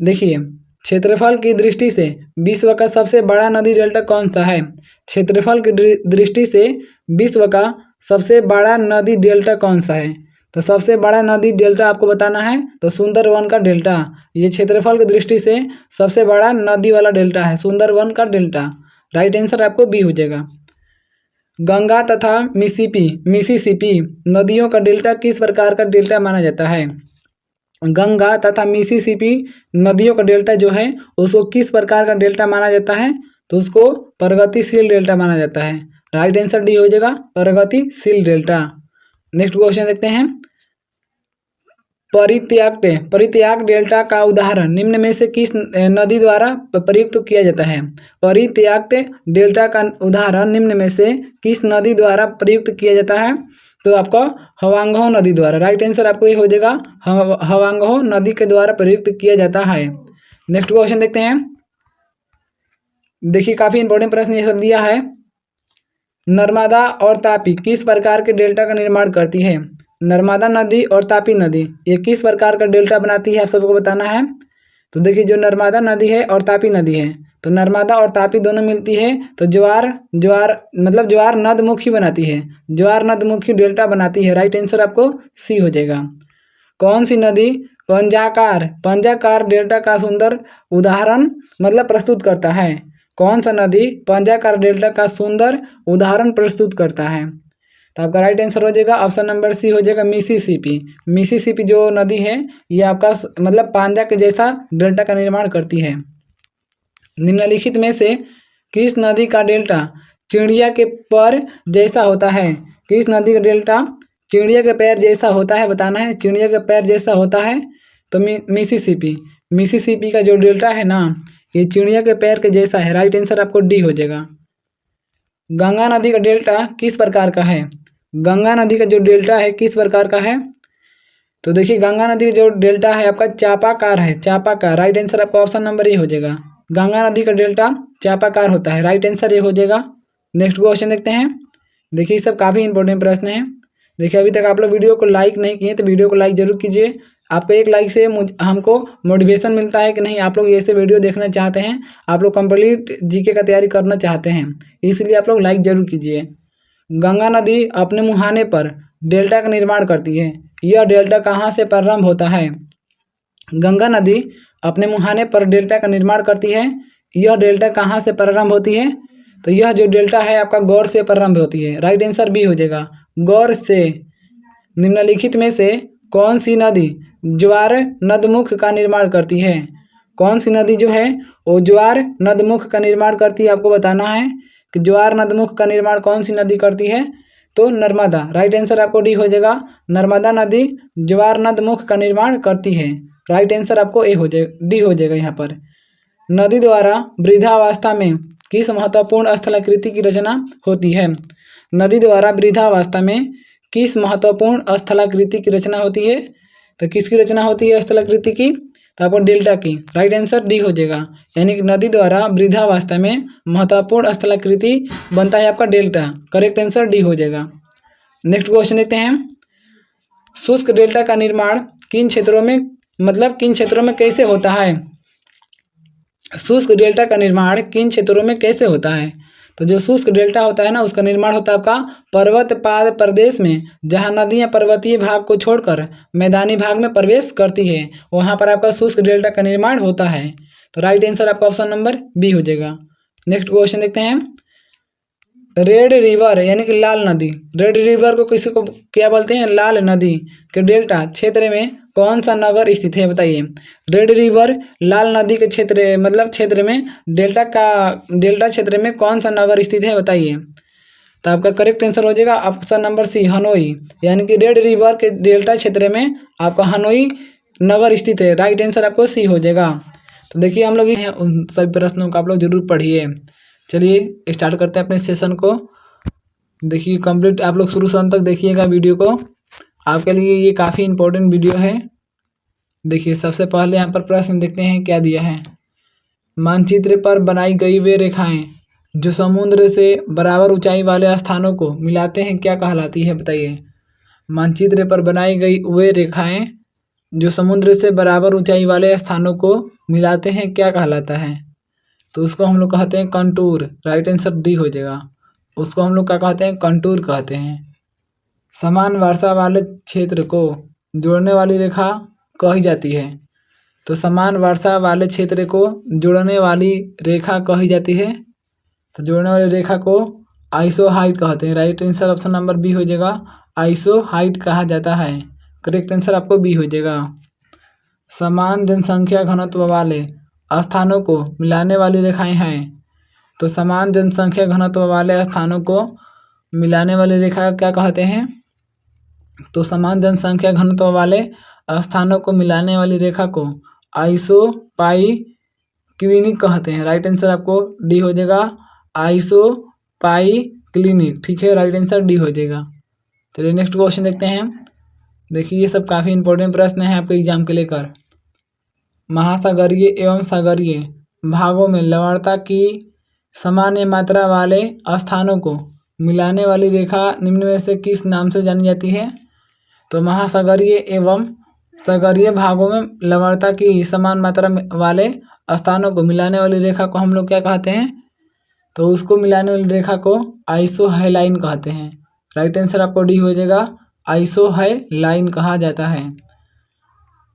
देखिए क्षेत्रफल की दृष्टि से विश्व का सबसे बड़ा नदी डेल्टा कौन सा है, क्षेत्रफल की दृष्टि से विश्व का सबसे बड़ा नदी डेल्टा कौन सा है, तो सबसे बड़ा नदी डेल्टा आपको बताना है, तो सुंदरवन का डेल्टा, ये क्षेत्रफल की दृष्टि से सबसे बड़ा नदी वाला डेल्टा है, सुंदरवन का डेल्टा। राइट आंसर आपको बी हो जाएगा। गंगा तथा मिसिसिपी नदियों का डेल्टा किस प्रकार का डेल्टा माना जाता है, गंगा तथा मिसिसिपी नदियों का डेल्टा जो है उसको किस प्रकार का डेल्टा माना जाता है, तो उसको प्रगतिशील डेल्टा माना जाता है। राइट आंसर डी हो जाएगा, प्रगतिशील डेल्टा। नेक्स्ट क्वेश्चन देखते हैं। परित्याग डेल्टा का उदाहरण निम्न में से किस नदी द्वारा प्रयुक्त किया जाता है, परित्याग डेल्टा का उदाहरण निम्न में से किस नदी द्वारा प्रयुक्त किया जाता है, तो आपका हवांगहो नदी द्वारा। राइट आंसर आपको ये हो जाएगा, हवांगहो नदी के द्वारा प्रयुक्त किया जाता है। नेक्स्ट क्वेश्चन देखते हैं। देखिए काफ़ी इंपॉर्टेंट प्रश्न ये सब दिया है। नर्मदा और तापी किस प्रकार के डेल्टा का निर्माण करती है? नर्मदा नदी और तापी नदी ये किस प्रकार का डेल्टा बनाती है, आप सबको बताना है। तो देखिए जो नर्मदा नदी है और तापी नदी है, तो नर्मदा और तापी दोनों मिलती है तो ज्वार ज्वार मतलब ज्वार नदमुखी बनाती है, ज्वार नदमुखी डेल्टा बनाती है। राइट आंसर आपको सी हो जाएगा। कौन सी नदी पंजाकार पंजाकार डेल्टा का सुंदर उदाहरण मतलब प्रस्तुत करता है? कौन सा नदी पंजाकार डेल्टा का सुंदर उदाहरण प्रस्तुत करता है? तो आपका राइट आंसर हो जाएगा ऑप्शन नंबर सी हो जाएगा मिसिसिपी। मिसिसिपी जो नदी है ये आपका मतलब पांजा के जैसा डेल्टा का निर्माण करती है। निम्नलिखित में से किस नदी का डेल्टा चिड़िया के पर जैसा होता है? किस नदी का डेल्टा चिड़िया के पैर जैसा होता है, बताना है। चिड़िया के पैर जैसा होता है तो मिसिसिपी। मिसिसिपी का जो डेल्टा है ना ये चिड़िया के पैर के जैसा है। राइट आंसर आपको डी हो जाएगा। गंगा नदी का डेल्टा किस प्रकार का है? गंगा नदी का जो डेल्टा है किस प्रकार का है? तो देखिए गंगा नदी का जो डेल्टा है आपका चापाकार है, चापाकार। राइट आंसर आपका ऑप्शन नंबर ए हो जाएगा। गंगा नदी का डेल्टा चापाकार होता है। राइट आंसर ए हो जाएगा। नेक्स्ट क्वेश्चन देखते हैं। देखिए सब काफ़ी इंपॉर्टेंट प्रश्न है। देखिए अभी तक आप लोग वीडियो को लाइक नहीं किए तो वीडियो को लाइक जरूर कीजिए। आपका एक लाइक से हमको मोटिवेशन मिलता है कि नहीं आप लोग ऐसे वीडियो देखना चाहते हैं, आप लोग कंप्लीट जीके का तैयारी करना चाहते हैं, इसलिए आप लोग लाइक जरूर कीजिए। गंगा नदी अपने मुहाने पर डेल्टा का निर्माण करती है। यह डेल्टा कहाँ से प्रारंभ होता है? गंगा नदी अपने मुहाने पर डेल्टा का निर्माण करती है। यह डेल्टा कहाँ से प्रारंभ होती है? तो यह जो डेल्टा है आपका गौर से प्रारंभ होती है। राइट आंसर बी हो जाएगा, गौर से। निम्नलिखित में से कौन सी नदी ज्वार नदमुख का निर्माण करती है? कौन सी नदी जो है वो ज्वार नदमुख का निर्माण करती है? आपको बताना है कि ज्वार नदमुख का निर्माण कौन सी नदी करती है। तो नर्मदा। राइट आंसर आपको डी हो जाएगा। नर्मदा नदी ज्वार नदमुख का निर्माण करती है। राइट आंसर आपको ए हो जाएगा, डी हो जाएगा यहाँ पर। नदी द्वारा वृद्धावस्था में किस महत्वपूर्ण स्थलाकृति की रचना होती है? नदी द्वारा वृद्धावस्था में किस महत्वपूर्ण स्थलाकृति की रचना होती है? तो किसकी रचना होती है स्थलाकृति की? तो आपको डेल्टा की। राइट आंसर डी हो जाएगा। यानी कि नदी द्वारा वृद्धावस्था में महत्वपूर्ण स्थलाकृति बनता है आपका डेल्टा। करेक्ट आंसर डी हो जाएगा। नेक्स्ट क्वेश्चन देखते हैं। शुष्क डेल्टा का निर्माण किन क्षेत्रों में कैसे होता है? शुष्क डेल्टा का निर्माण किन क्षेत्रों में कैसे होता है? तो जो शुष्क डेल्टा होता है ना उसका निर्माण होता है आपका पर्वत पाद प्रदेश में, जहाँ नदियाँ पर्वतीय भाग को छोड़कर मैदानी भाग में प्रवेश करती है, वहाँ पर आपका शुष्क डेल्टा का निर्माण होता है। तो राइट आंसर आपका ऑप्शन नंबर बी हो जाएगा। नेक्स्ट क्वेश्चन देखते हैं। रेड रिवर यानी कि लाल नदी, रेड रिवर को किसी को क्या बोलते हैं? लाल नदी के डेल्टा क्षेत्र में कौन सा नगर स्थित है, बताइए। रेड रिवर लाल नदी के क्षेत्र में डेल्टा क्षेत्र में कौन सा नगर स्थित है, बताइए। तो आपका करेक्ट आंसर हो जाएगा ऑप्शन नंबर सी, हनोई। यानी कि रेड रिवर के डेल्टा क्षेत्र में आपका हनोई नगर स्थित है। राइट आंसर आपको सी हो जाएगा। तो देखिए हम लोग उन सभी प्रश्नों को आप लोग जरूर पढ़िए। चलिए स्टार्ट करते हैं अपने सेशन को। देखिए कंप्लीट आप लोग शुरू से अंत तक देखिएगा वीडियो को, आपके लिए ये काफ़ी इम्पोर्टेंट वीडियो है। देखिए सबसे पहले यहाँ पर प्रश्न देखते हैं क्या दिया है। मानचित्र पर बनाई गई वे रेखाएं जो समुद्र से बराबर ऊंचाई वाले स्थानों को मिलाते हैं क्या कहलाती है, बताइए। मानचित्र पर बनाई गई वे रेखाएं जो समुद्र से बराबर ऊंचाई वाले स्थानों को मिलाते हैं क्या कहलाता है? तो उसको हम लोग कहते हैं कंटूर। राइट आंसर डी हो जाएगा। उसको हम लोग क्या कहते हैं? कंटूर कहते हैं। समान वर्षा वाले क्षेत्र को जोड़ने वाली रेखा कही जाती है। तो समान वर्षा वाले क्षेत्र को जोड़ने वाली रेखा कही जाती है। तो जोड़ने वाली रेखा को आइसोहाइट कहते हैं। Right answer option number B हो जाएगा। आइसोहाइट कहा जाता है। करेक्ट आंसर आपको बी हो जाएगा। समान जनसंख्या घनत्व वाले स्थानों को मिलाने वाली रेखाएं हैं। तो समान जनसंख्या घनत्व वाले स्थानों को मिलाने वाली रेखा क्या कहते हैं? तो समान जनसंख्या घनत्व वाले स्थानों को मिलाने वाली रेखा को आइसोपाइक्लिनिक कहते हैं। राइट आंसर आपको डी हो जाएगा। आइसोपाइक्लिनिक, ठीक है, राइट आंसर डी हो जाएगा। चलिए नेक्स्ट क्वेश्चन देखते हैं। देखिए ये सब काफ़ी इंपॉर्टेंट प्रश्न है आपके एग्जाम के लेकर। महासागरीय एवं सागरीय भागों में लवणता की सामान्य मात्रा वाले स्थानों को मिलाने वाली रेखा निम्न में से किस नाम से जानी जाती है? तो महासागरीय एवं सागरीय भागों में लवणता की समान मात्रा वाले स्थानों को मिलाने वाली रेखा को हम लोग क्या कहते हैं? तो उसको मिलाने वाली रेखा को आइसोहेलाइन कहते हैं। राइट आंसर आपको डी हो जाएगा, आइसोहेलाइन कहा जाता है।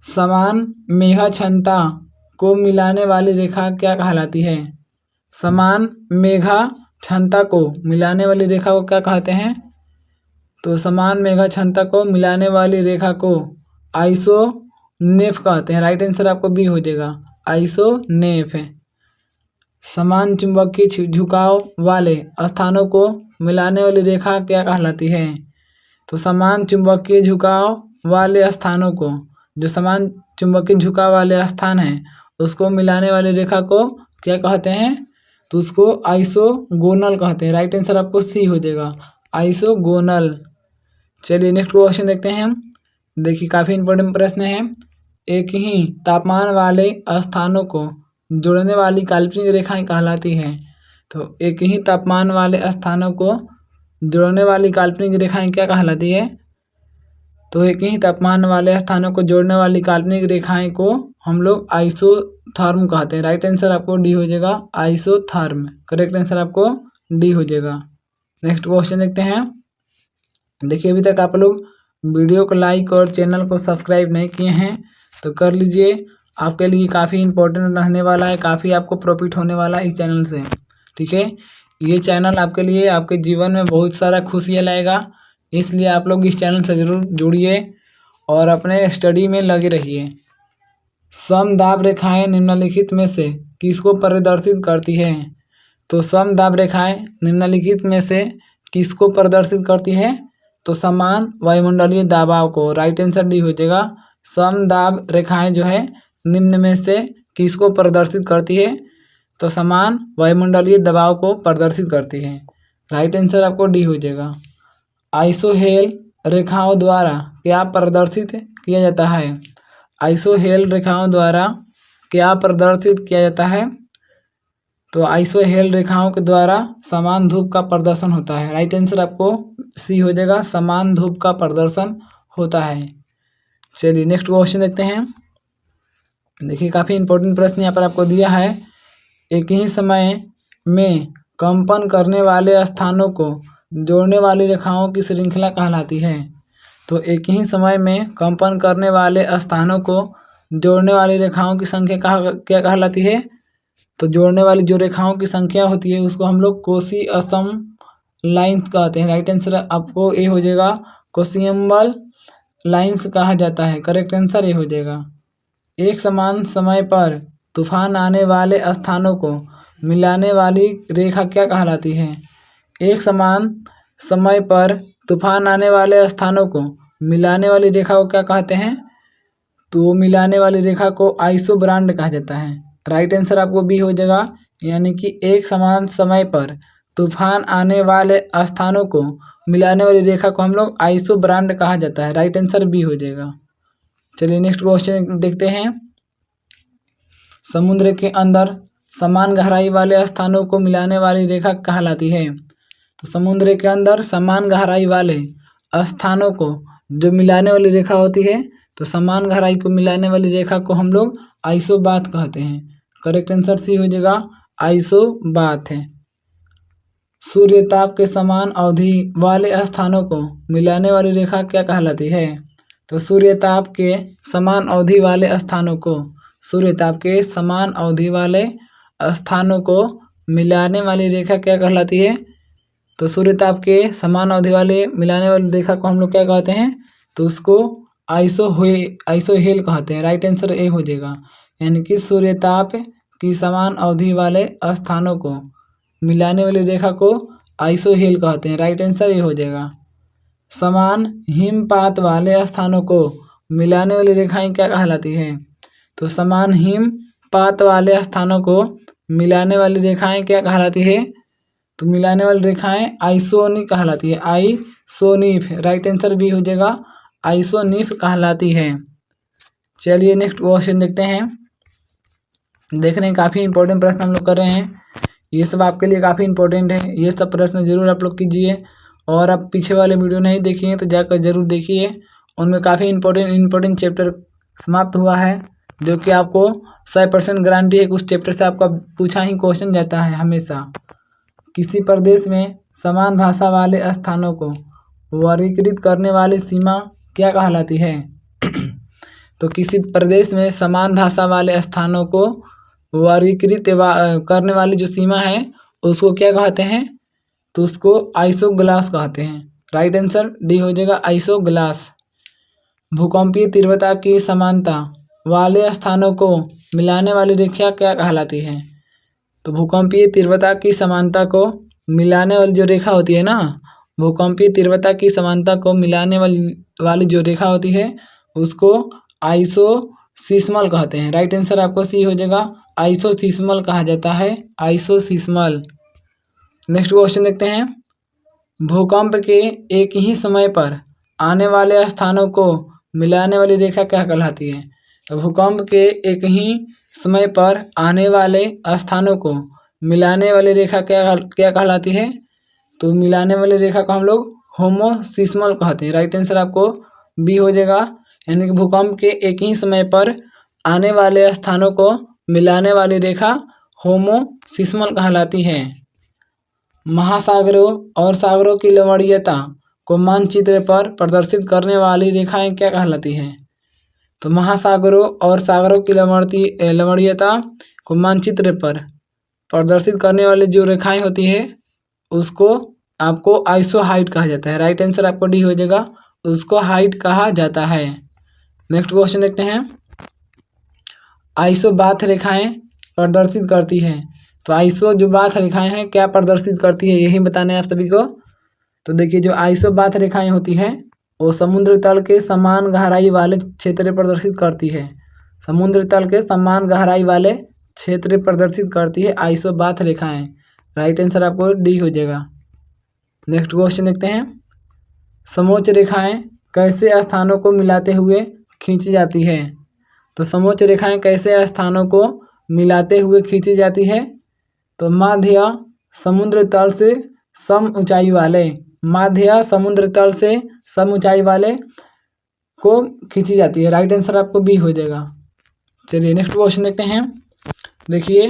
समान मेघा क्षमता को मिलाने वाली रेखा क्या कहलाती है? समान मेघा क्षमता को मिलाने वाली रेखा को क्या कहते हैं? तो समान मेघा क्षमता को मिलाने वाली रेखा को आइसोनेफ कहते हैं। राइट आंसर आपको बी हो जाएगा, आइसोनेफ है। समान चुंबकीय झुकाव वाले स्थानों को मिलाने वाली रेखा क्या कहलाती है? तो समान चुंबकीय झुकाव वाले स्थानों को, जो समान चुंबकीय झुकाव वाले स्थान हैं उसको मिलाने वाली रेखा को क्या कहते हैं? तो उसको आइसोगोनल कहते हैं। राइट आंसर आपको सी हो जाएगा, आइसोगोनल। चलिए नेक्स्ट क्वेश्चन देखते हैं हम। देखिए काफ़ी इंपॉर्टेंट प्रश्न है। एक ही तापमान वाले स्थानों को जोड़ने वाली काल्पनिक रेखाएं कहलाती हैं। तो एक ही तापमान वाले स्थानों को जोड़ने वाली काल्पनिक रेखाएं क्या कहलाती है? तो एक ही तापमान वाले स्थानों को जोड़ने वाली काल्पनिक रेखाएं को हम लोग आइसोथर्म कहते हैं। राइट आंसर आपको डी हो जाएगा, आइसोथर्म। करेक्ट आंसर आपको डी हो जाएगा। नेक्स्ट क्वेश्चन देखते हैं। देखिए अभी तक आप लोग वीडियो को लाइक और चैनल को सब्सक्राइब नहीं किए हैं तो कर लीजिए, आपके लिए काफ़ी इंपॉर्टेंट रहने वाला है, काफ़ी आपको प्रॉफिट होने वाला है इस चैनल से। ठीक है, ये चैनल आपके लिए आपके जीवन में बहुत सारा खुशियाँ लाएगा, इसलिए आप लोग इस चैनल से ज़रूर जुड़िए और अपने स्टडी में लगे रहिए। समदाब रेखाएं निम्नलिखित में से किसको प्रदर्शित करती हैं? तो समदाब रेखाएं निम्नलिखित में से किसको प्रदर्शित करती है? तो समान वायुमंडलीय दबाव को। राइट आंसर डी हो जाएगा, समदाब रेखाएं जो है निम्न में से किसको प्रदर्शित करती है? तो समान वायुमंडलीय दबाव को प्रदर्शित करती है। राइट आंसर आपको डी हो जाएगा। आइसोहेल रेखाओं द्वारा क्या प्रदर्शित किया जाता है? आइसोहेल रेखाओं द्वारा क्या प्रदर्शित किया जाता है? तो आइसोहेल रेखाओं के द्वारा समान धूप का प्रदर्शन होता है। राइट आंसर आपको सी हो जाएगा, समान धूप का प्रदर्शन होता है। चलिए नेक्स्ट क्वेश्चन देखते हैं। देखिए काफ़ी इंपॉर्टेंट प्रश्न यहाँ पर आपको दिया है। एक ही समय में कंपन करने वाले स्थानों को जोड़ने वाली रेखाओं की श्रृंखला कहलाती है। तो एक ही समय में कंपन करने वाले स्थानों को जोड़ने वाली रेखाओं की संख्या क्या कहलाती है? तो जोड़ने वाली जो रेखाओं की संख्या होती है उसको हम लोग कोसी असम लाइन्स कहते हैं। राइट आंसर आपको ए हो जाएगा, कोसियम्बल लाइन्स कहा जाता है। करेक्ट आंसर ए हो जाएगा। एक समान समय पर तूफान आने वाले स्थानों को मिलाने वाली रेखा क्या कहलाती है? एक समान समय पर तूफान आने वाले स्थानों को मिलाने वाली रेखा को क्या कहते हैं? तो मिलाने वाली रेखा को आइसोब्रांड कहा जाता है। राइट आंसर आपको बी हो जाएगा, यानी कि एक समान समय पर तूफान आने वाले स्थानों को मिलाने वाली रेखा को हम लोग आइसोब्रांड कहा जाता है। राइट आंसर बी हो जाएगा। चलिए नेक्स्ट क्वेश्चन देखते हैं। समुद्र के अंदर समान गहराई वाले स्थानों को मिलाने वाली रेखा कहलाती है। तो समुद्र के अंदर समान गहराई वाले स्थानों को जो मिलाने वाली रेखा होती है, तो समान गहराई को मिलाने वाली रेखा को हम लोग आइसोबाथ कहते हैं। करेक्ट आंसर सी हो जाएगा, आइसोबाथ है। सूर्य ताप के समान अवधि वाले स्थानों को मिलाने वाली रेखा क्या कहलाती है? तो सूर्य ताप के समान अवधि वाले स्थानों को, सूर्य ताप के समान अवधि वाले स्थानों को मिलाने वाली रेखा क्या कहलाती है? तो सूर्य ताप के समान अवधि वाले मिलाने वाली रेखा को हम लोग क्या कहते हैं? तो उसको आइसोहेल कहते हैं। राइट आंसर ए हो जाएगा, यानी कि सूर्य ताप की समान अवधि वाले स्थानों को मिलाने वाली रेखा को आइसोहेल कहते हैं। राइट आंसर ए हो जाएगा। समान हिमपात वाले स्थानों को मिलाने वाली रेखाएं क्या कहलाती है? तो समान हिमपात वाले स्थानों को मिलाने वाली रेखाएं क्या कहलाती है? तो मिलाने वाली रेखाएं आइसोनिफ कहलाती है, आइसोनिफ। राइट आंसर भी हो जाएगा, आइसोनिफ कहलाती है। चलिए नेक्स्ट क्वेश्चन देखते हैं। देख रहे हैं काफ़ी इंपॉर्टेंट प्रश्न हम लोग कर रहे हैं। ये सब आपके लिए काफ़ी इंपॉर्टेंट है। ये सब प्रश्न जरूर आप लोग कीजिए। और आप पीछे वाले वीडियो नहीं देखिए तो जाकर जरूर देखिए, उनमें काफ़ी इंपॉर्टेंट चैप्टर समाप्त हुआ है, जो कि आपको 100% गारंटी है कि उस चैप्टर से आपका पूछा ही क्वेश्चन जाता है हमेशा। किसी प्रदेश में समान भाषा वाले स्थानों को वर्गीकृत करने वाली सीमा क्या कहलाती है? तो किसी प्रदेश में समान भाषा वाले स्थानों को वर्गीकृत करने वाली जो सीमा है उसको क्या कहते हैं? तो उसको आइसोग्लास कहते हैं। राइट आंसर डी हो जाएगा, आइसोग्लास। भूकंपीय तीव्रता की समानता वाले स्थानों को मिलाने वाली रेखा क्या कहलाती है? तो भूकंपीय तीव्रता की समानता को मिलाने वाली जो रेखा होती है ना, भूकंपीय तीव्रता की समानता को मिलाने वाली जो रेखा होती है उसको आइसोसीस्मल कहते हैं। राइट आंसर आपको सी हो जाएगा, आइसोसीस्मल कहा जाता है, आइसोसीस्मल। नेक्स्ट क्वेश्चन देखते हैं। भूकंप के एक ही समय पर आने वाले स्थानों को मिलाने वाली रेखा क्या कहलाती है? तो भूकंप के एक ही समय पर आने वाले स्थानों को मिलाने वाली रेखा क्या कहलाती है? तो मिलाने वाली रेखा को हम लोग होमोसिस्मल कहते हैं। राइट आंसर आपको बी हो जाएगा, यानी कि भूकंप के एक ही समय पर आने वाले स्थानों को मिलाने वाली रेखा होमोसिस्मल कहलाती है। महासागरों और सागरों की लवणीयता को मानचित्र पर प्रदर्शित करने वाली रेखाएं क्या कहलाती हैं? तो महासागरों और सागरों की लवणीयता को मानचित्र पर प्रदर्शित करने वाली जो रेखाएं होती है उसको आपको आइसोहाइट कहा जाता है। राइट आंसर आपको डी हो जाएगा, उसको हाइट कहा जाता है। नेक्स्ट क्वेश्चन देखते हैं। आइसोबाथ रेखाएं प्रदर्शित करती हैं। तो आइसो जो बाथ रेखाएं हैं क्या प्रदर्शित करती है, यही बताना है आप सभी को। तो देखिए, जो आइसोबाथ रेखाएं होती हैं वो समुद्र तल के समान गहराई वाले क्षेत्र प्रदर्शित करती है। समुद्र तल के समान गहराई वाले क्षेत्र प्रदर्शित करती है आइसोबाथ रेखाएं। राइट आंसर आपको डी हो जाएगा। नेक्स्ट क्वेश्चन देखते हैं। समोच्च रेखाएं कैसे स्थानों को मिलाते हुए खींची जाती है? तो समोच्च रेखाएं कैसे स्थानों को मिलाते हुए खींची जाती है? तो माध्य समुद्र तल से सम ऊंचाई वाले, माध्य समुद्र तल से सम ऊंचाई वाले को खींची जाती है। राइट आंसर आपको बी हो जाएगा। चलिए नेक्स्ट क्वेश्चन देखते हैं। देखिए,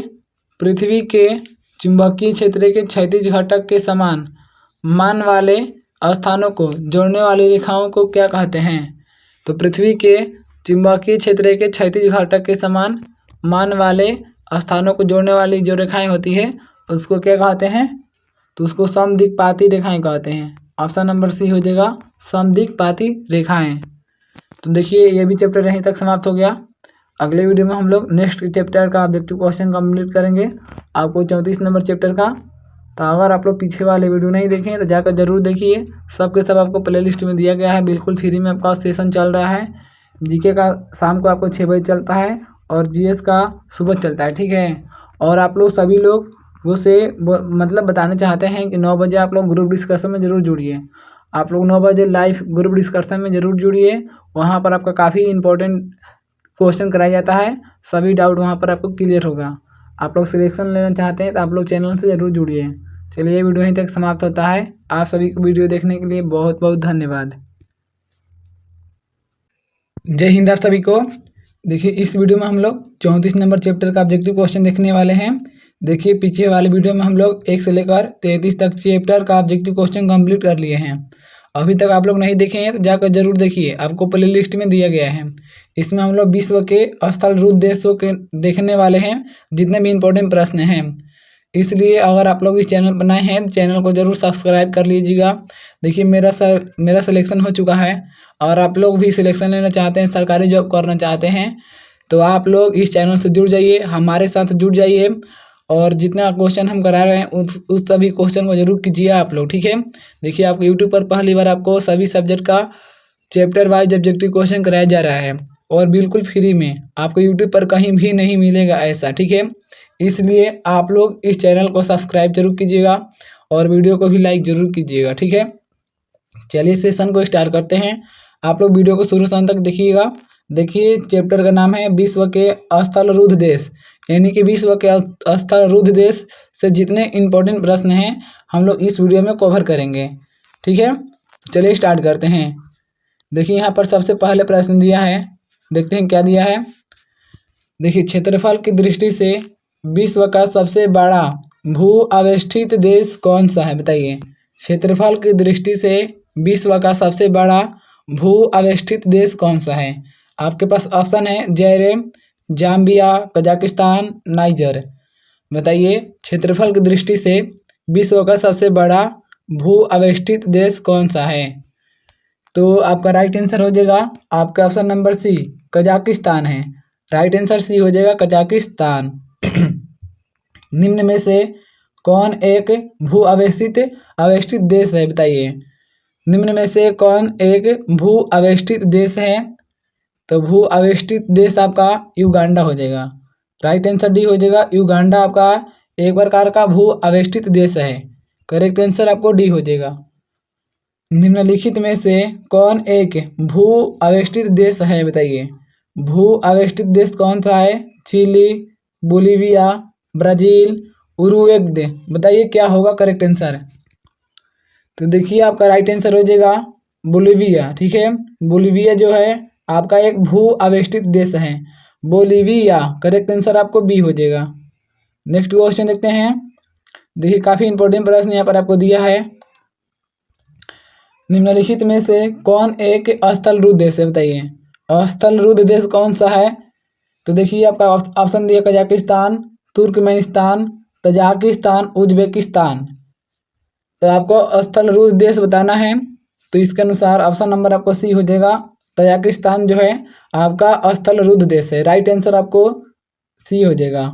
पृथ्वी के चुंबकीय क्षेत्र के क्षैतिज घटक के समान मान वाले स्थानों को जोड़ने वाली रेखाओं को क्या कहते हैं? तो पृथ्वी के चुंबकीय क्षेत्र के क्षैतिज घटक के समान मान वाले स्थानों को जोड़ने वाली जो रेखाएं होती है उसको क्या कहते हैं? तो उसको समदिक्पाती रेखाएं कहते हैं। ऑप्शन नंबर सी हो जाएगा, समदिक्पाती रेखाएं। तो देखिए, ये भी चैप्टर यहीं तक समाप्त हो गया। अगले वीडियो में हम लोग नेक्स्ट चैप्टर का ऑब्जेक्टिव क्वेश्चन कंप्लीट करेंगे, आपको 34 नंबर चैप्टर का। तो अगर आप लोग पीछे वाले वीडियो नहीं देखें तो जाकर जरूर देखिए, सब के सब आपको प्ले लिस्ट में दिया गया है, बिल्कुल फ्री में आपका सेशन चल रहा है। जीके का शाम को आपको 6 बजे चलता है और जीएस का सुबह चलता है, ठीक है। और आप लोग सभी लोग वो से मतलब बताना चाहते हैं कि 9 बजे आप लोग ग्रुप डिस्कशन में ज़रूर जुड़िए। आप लोग 9 बजे लाइव ग्रुप डिस्कशन में ज़रूर जुड़िए, वहाँ पर आपका काफ़ी इंपॉर्टेंट क्वेश्चन कराया जाता है, सभी डाउट वहाँ पर आपको क्लियर होगा। आप लोग सिलेक्शन लेना चाहते हैं तो आप लोग चैनल से ज़रूर जुड़िए। चलिए, वीडियो यहीं तक समाप्त होता है। आप सभी को वीडियो देखने के लिए बहुत बहुत धन्यवाद। जय हिंद आप सभी को। देखिए, इस वीडियो में हम लोग 34 नंबर चैप्टर का ऑब्जेक्टिव क्वेश्चन देखने वाले हैं। देखिए, पीछे वाले वीडियो में हम लोग 1 से लेकर 33 तक चैप्टर का ऑब्जेक्टिव क्वेश्चन कंप्लीट कर लिए हैं। अभी तक आप लोग नहीं देखे हैं तो जाकर जरूर देखिए, आपको प्ले लिस्ट में दिया गया है। इसमें हम लोग विश्व के स्थल रूप देशों के देखने वाले हैं, जितने भी इंपॉर्टेंट प्रश्न हैं। इसलिए अगर आप लोग इस चैनल पर नए हैं तो चैनल को जरूर सब्सक्राइब कर लीजिएगा। देखिए, मेरा सिलेक्शन हो चुका है और आप लोग भी सिलेक्शन लेना चाहते हैं, सरकारी जॉब करना चाहते हैं, तो आप लोग इस चैनल से जुड़ जाइए, हमारे साथ जुड़ जाइए और जितना क्वेश्चन हम करा रहे हैं उस सभी क्वेश्चन को जरूर कीजिए आप लोग, ठीक है। देखिए, आपको यूट्यूब पर पहली बार आपको सभी सब्जेक्ट का चैप्टर वाइज ऑब्जेक्टिव क्वेश्चन कराया जा रहा है और बिल्कुल फ्री में, आपको यूट्यूब पर कहीं भी नहीं मिलेगा ऐसा, ठीक है। इसलिए आप लोग इस चैनल को सब्सक्राइब जरूर कीजिएगा और वीडियो को भी लाइक जरूर कीजिएगा, ठीक है। चलिए, सेशन को स्टार्ट करते हैं। आप लोग वीडियो को शुरू से अंत तक देखिएगा, देखिए चैप्टर का नाम है विश्व के स्थल रुद्ध देश, यानी कि विश्व के स्थल रुद्ध देश से जितने इम्पोर्टेंट प्रश्न हैं हम लोग इस वीडियो में कवर करेंगे। ठीक है, चलिए स्टार्ट करते हैं। देखिए यहाँ पर सबसे पहले प्रश्न दिया है, देखते हैं क्या दिया है। देखिए क्षेत्रफल की दृष्टि से विश्व का सबसे बड़ा भू अवस्थित देश कौन सा है, बताइए। क्षेत्रफल की दृष्टि से विश्व का सबसे बड़ा भू अवस्थित देश कौन सा है। आपके पास ऑप्शन है जैरेम, जाम्बिया, कजाकिस्तान, नाइजर। बताइए क्षेत्रफल की दृष्टि से विश्व का सबसे बड़ा भू अवस्थित देश कौन सा है। तो आपका राइट आंसर हो जाएगा आपका ऑप्शन नंबर सी, कजाकिस्तान है। राइट आंसर सी हो जाएगा कजाकिस्तान। निम्न में से कौन एक भू अवस्थित देश है, बताइए। निम्न में से कौन एक भू अवस्थित देश है। तो भू अवस्थित देश आपका युगांडा हो जाएगा। राइट आंसर डी हो जाएगा, युगांडा आपका एक प्रकार का भू अवस्थित देश है। करेक्ट आंसर आपको डी हो जाएगा। निम्नलिखित में से कौन एक भू अवस्थित देश है, बताइए। भू अवस्थित देश कौन सा है। Chile, Bolivia, Brazil, Uruguay. बताइए क्या होगा करेक्ट आंसर। तो देखिए आपका राइट आंसर हो जाएगा बोलिविया। ठीक है, बोलिविया जो है आपका एक भू अवस्थित देश है, बोलिविया। करेक्ट आंसर आपको बी हो जाएगा। नेक्स्ट क्वेश्चन देखते हैं। देखिए काफ़ी इंपॉर्टेंट प्रश्न यहाँ पर आपको दिया है। निम्नलिखित में से कौन एक स्थल रुद्ध देश है, बताइए। स्थल रुद्ध देश कौन सा है। तो देखिए आपका ऑप्शन दिया कजाकिस्तान, तुर्कमेनिस्तान, तजाकिस्तान, उज्बेकिस्तान। तो आपको स्थल रुद्ध देश बताना है। तो इसके अनुसार ऑप्शन नंबर आपको सी हो जाएगा, तजाकिस्तान जो है आपका स्थल रुद्ध देश है। राइट आंसर आपको सी हो जाएगा।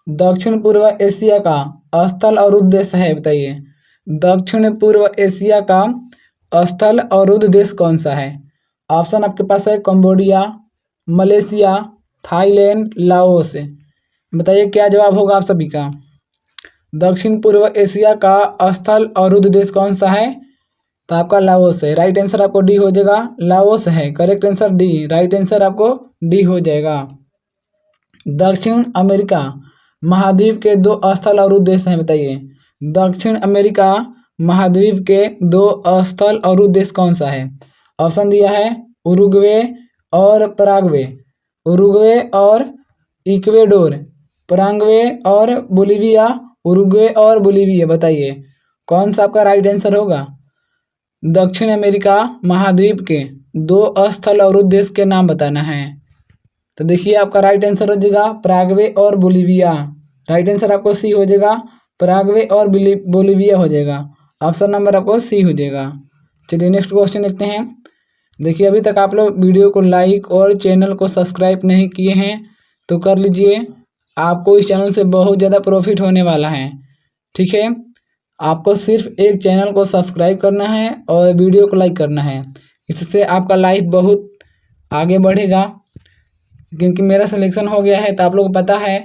दक्षिण पूर्व एशिया का स्थल और रुद्ध देश है, बताइए। दक्षिण पूर्व एशिया का स्थल और रुद्ध देश कौन सा है। ऑप्शन आपके पास है कंबोडिया, मलेशिया, थाईलैंड, लाओस। बताइए क्या जवाब होगा आप सभी का। दक्षिण पूर्व एशिया का स्थल और रुद्ध देश कौन सा है। तो आपका लाओस है। राइट आंसर आपको डी हो जाएगा, लाओस है। Correct answer D. Right answer आपको डी हो जाएगा। दक्षिण अमेरिका महाद्वीप के दो स्थल और रुद्ध देश हैं, बताइए। दक्षिण अमेरिका महाद्वीप के दो स्थल और रुद्ध देश कौन सा है। ऑप्शन दिया है उरुग्वे और पराग्वे, उरुग्वे और इक्वेडोर, पराग्वे और बोलिविया, उरुग्वे और बोलिविया। बताइए कौन सा आपका राइट आंसर होगा। दक्षिण अमेरिका महाद्वीप के दो स्थल और रुद्ध देश के नाम बताना है। तो देखिए आपका राइट आंसर हो जाएगा पराग्वे और बोलिविया। राइट आंसर आपको सी हो जाएगा, पराग्वे और बोलिविया हो जाएगा। ऑप्शन नंबर आपको सी हो जाएगा। चलिए नेक्स्ट क्वेश्चन देखते हैं। देखिए अभी तक आप लोग वीडियो को लाइक और चैनल को सब्सक्राइब नहीं किए हैं तो कर लीजिए, आपको इस चैनल से बहुत ज़्यादा प्रॉफिट होने वाला है। ठीक है, आपको सिर्फ एक चैनल को सब्सक्राइब करना है और वीडियो को लाइक करना है। इससे आपका लाइफ बहुत आगे बढ़ेगा, क्योंकि मेरा सिलेक्शन हो गया है तो आप लोगों को पता है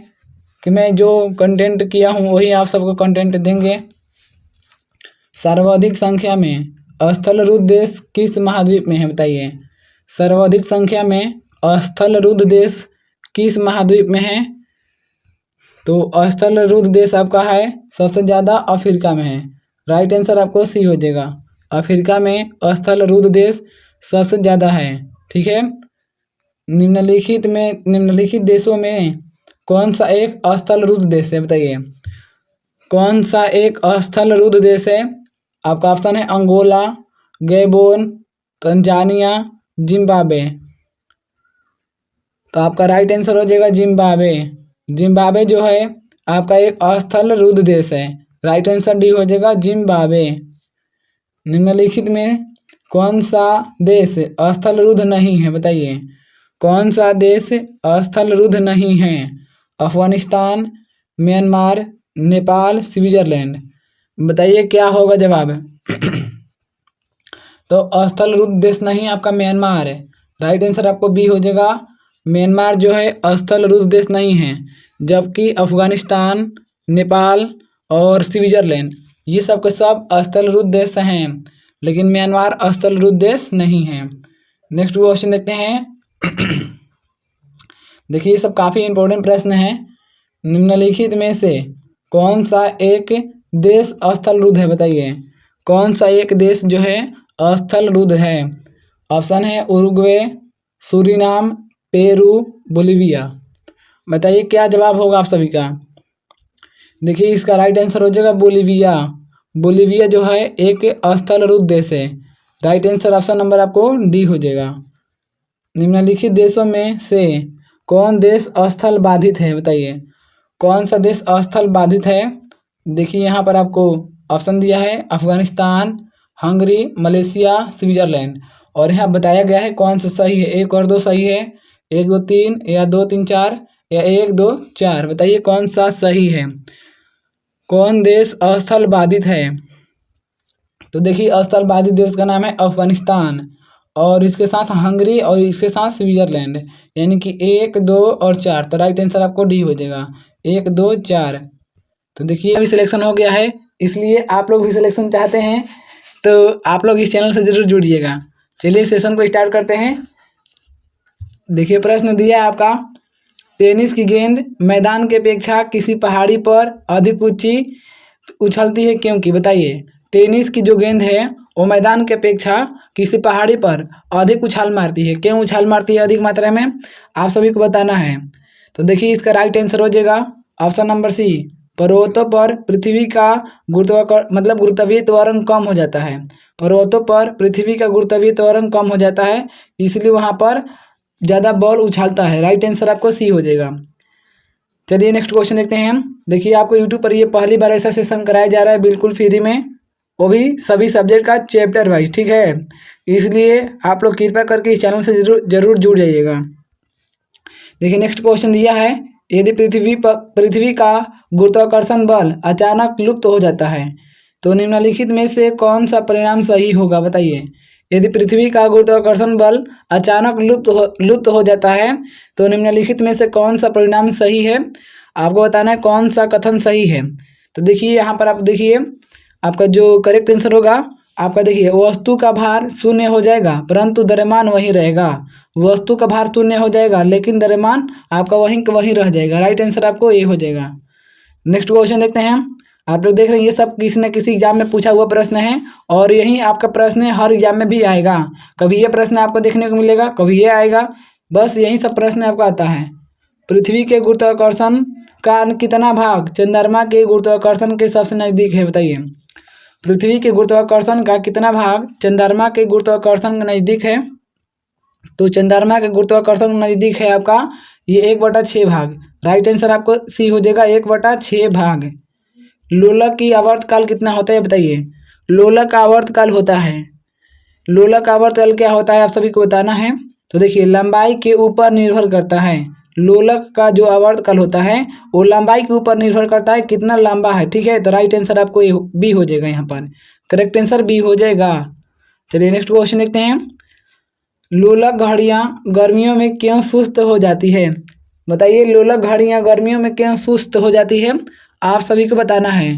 कि मैं जो कंटेंट किया हूँ वही आप सबको कंटेंट देंगे। सर्वाधिक संख्या में स्थल रुद्ध देश किस महाद्वीप में है, बताइए। सर्वाधिक संख्या में स्थल रुद्ध देश किस महाद्वीप में है। तो स्थल रुद्ध देश आपका है सबसे ज़्यादा अफ्रीका में है। राइट आंसर आपको सी हो जाएगा, अफ्रीका में स्थल रुद्ध देश सबसे ज़्यादा है। ठीक है, निम्नलिखित देशों में कौन सा एक स्थल रुद्ध देश है, बताइए। कौन सा एक स्थल रुद्ध देश है। आपका ऑप्शन है अंगोला, गैबोन, तंजानिया, जिम्बाब्वे। तो आपका राइट आंसर हो जाएगा जिम्बाब्वे। जिम्बाब्वे जो है आपका एक स्थल रुद्ध देश है। राइट आंसर डी हो जाएगा जिम्बाब्वे। निम्नलिखित में कौन सा देश स्थल रुद्ध नहीं है, बताइए। कौन सा देश स्थल रुद्ध नहीं है। Afghanistan, Myanmar, Nepal, Switzerland. बताइए क्या होगा जवाब। तो स्थल रुद्ध देश नहीं आपका म्यांमार है। राइट आंसर आपको बी हो जाएगा, म्यांमार जो है स्थल रुद्ध देश नहीं है। जबकि अफगानिस्तान, नेपाल और स्विट्जरलैंड ये सब के सब स्थल रुद्ध देश हैं, लेकिन म्यांमार स्थल रुद्ध देश नहीं है। नेक्स्ट क्वेश्चन देखते हैं। देखिए ये सब काफ़ी इंपॉर्टेंट प्रश्न है। निम्नलिखित में से कौन सा एक देश स्थल रुद्ध है, बताइए कौन सा एक देश जो है स्थल रुद्ध है। ऑप्शन है उरुग्वे, सूरीनाम, पेरू, बोलिविया। बताइए क्या जवाब होगा आप सभी का। देखिए इसका राइट आंसर हो जाएगा बोलिविया। बोलिविया जो है एक स्थल रुद्ध देश है। राइट आंसर ऑप्शन नंबर आपको डी हो जाएगा। निम्नलिखित देशों में से कौन देश स्थल बाधित है, बताइए कौन सा देश स्थल बाधित है। देखिए यहाँ पर आपको ऑप्शन दिया है अफगानिस्तान, हंगरी, मलेशिया, स्विट्जरलैंड। और यहाँ बताया गया है कौन सा सही है। एक और दो सही है, 1 2 3 या 2 3 4 या 1 2 4। बताइए कौन सा सही है, कौन देश स्थल बाधित है। तो देखिए स्थल बाधित देश का नाम है अफगानिस्तान, और इसके साथ हंगरी और इसके साथ स्विट्जरलैंड, यानी कि 1 2 और 4। तो राइट आंसर आपको डी हो जाएगा, 1 2 4। तो देखिए अभी सिलेक्शन हो गया है, इसलिए आप लोग भी सिलेक्शन चाहते हैं तो आप लोग इस चैनल से जरूर जुड़िएगा। चलिए सेशन को स्टार्ट करते हैं। देखिए प्रश्न दिया है आपका, टेनिस की गेंद मैदान की अपेक्षा किसी पहाड़ी पर अधिक ऊंची उछलती है क्योंकि। बताइए टेनिस की जो गेंद है वो मैदान की अपेक्षा किसी पहाड़ी पर अधिक उछाल मारती है, क्यों उछाल मारती है अधिक मात्रा में, आप सभी को बताना है। तो देखिए इसका राइट आंसर हो जाएगा ऑप्शन नंबर सी, पर्वतों पर पृथ्वी का गुरुत्वीय त्वरण कम हो जाता है। पर्वतों पर पृथ्वी का गुरुत्वीय त्वरण कम हो जाता है, इसलिए वहाँ पर ज़्यादा बॉल उछालता है। राइट आंसर आपको सी हो जाएगा। चलिए नेक्स्ट क्वेश्चन देखते हैं हम। देखिए आपको यूट्यूब पर ये पहली बार ऐसा सेशन कराया जा रहा है बिल्कुल फ्री में, वो भी सभी सब्जेक्ट का चैप्टर वाइज, ठीक है। इसलिए आप लोग कृपया करके इस चैनल से जरूर जुड़ जाइएगा। देखिए नेक्स्ट क्वेश्चन दिया है, यदि पृथ्वी का गुरुत्वाकर्षण बल अचानक लुप्त हो जाता है तो निम्नलिखित में से कौन सा परिणाम सही होगा। बताइए यदि पृथ्वी का गुरुत्वाकर्षण बल अचानक लुप्त हो जाता है तो निम्नलिखित में से कौन सा परिणाम सही है, आपको बताना है कौन सा कथन सही है। तो देखिए यहाँ पर आप देखिए आपका जो करेक्ट आंसर होगा आपका, देखिए वस्तु का भार शून्य हो जाएगा परंतु द्रव्यमान वहीं रहेगा। वस्तु का भार शून्य हो जाएगा लेकिन द्रव्यमान आपका वहीं रह जाएगा। राइट आंसर आपको ये हो जाएगा। नेक्स्ट क्वेश्चन देखते हैं। आप लोग देख रहे हैं ये सब किसी न किसी एग्जाम में पूछा हुआ प्रश्न है, और यही आपका प्रश्न हर एग्जाम में भी आएगा। कभी ये प्रश्न आपको देखने को मिलेगा, कभी ये आएगा, बस यही सब प्रश्न आपको आता है। पृथ्वी के गुरुत्वाकर्षण का कितना भाग चंद्रमा के गुरुत्वाकर्षण के सबसे नज़दीक है। बताइए पृथ्वी के गुरुत्वाकर्षण का कितना भाग चंद्रमा के गुरुत्वाकर्षण के नज़दीक है। तो चंद्रमा के गुरुत्वाकर्षण नज़दीक है आपका ये 1/6 भाग। राइट आंसर आपको सी हो जाएगा, 1/6 भाग। लोलक की आवर्तकाल कितना होता है, बताइए लोलक का आवर्तकाल होता है, लोलक का आवर्तकाल क्या होता है आप सभी को बताना है। तो देखिए लंबाई के ऊपर निर्भर करता है, लोलक का जो आवर्तकाल होता है वो लंबाई के ऊपर निर्भर करता है कितना लंबा है, ठीक है। तो राइट आंसर आपको बी हो जाएगा, यहाँ पर करेक्ट आंसर बी हो जाएगा। चलिए नेक्स्ट क्वेश्चन देखते हैं। लोलक घड़ियाँ गर्मियों में क्यों सुस्त हो जाती है। बताइए लोलक घड़ियाँ गर्मियों में क्यों सुस्त हो जाती है, आप सभी को बताना है।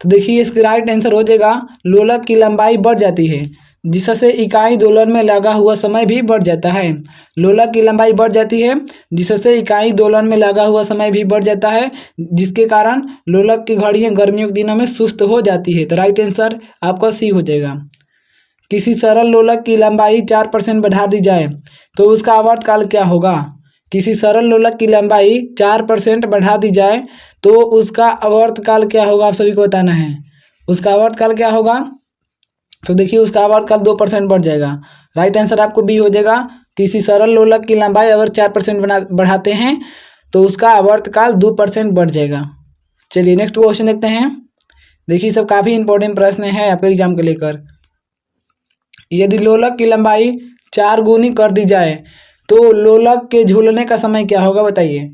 तो देखिए इसका राइट आंसर हो जाएगा लोलक की लंबाई बढ़ जाती है जिससे इकाई दोलन में लगा हुआ समय भी बढ़ जाता है। लोलक की लंबाई बढ़ जाती है जिससे इकाई दोलन में लगा हुआ समय भी बढ़ जाता है, जिसके कारण लोलक की घड़ियाँ गर्मियों के दिनों में सुस्त हो जाती है। तो राइट आंसर आपका सी हो जाएगा। किसी सरल लोलक की लंबाई 4% बढ़ा दी जाए तो उसका आवर्तकाल क्या होगा। किसी सरल लोलक की लंबाई 4% बढ़ा दी जाए तो उसका आवर्तकाल क्या होगा, आप सभी को बताना है। उसका आवर्तकाल क्या होगा, तो देखिए उसका आवर्तकाल 2% बढ़ जाएगा। राइट आंसर आपको बी हो जाएगा। किसी सरल लोलक की लंबाई अगर 4% बढ़ाते हैं तो उसका आवर्तकाल 2% बढ़ जाएगा। चलिए नेक्स्ट क्वेश्चन देखते हैं। देखिए सब काफ़ी इंपॉर्टेंट प्रश्न है आपके एग्जाम को लेकर। यदि लोलक की लंबाई 4 गुनी कर दी जाए तो लोलक के झूलने का समय क्या होगा, बताइए।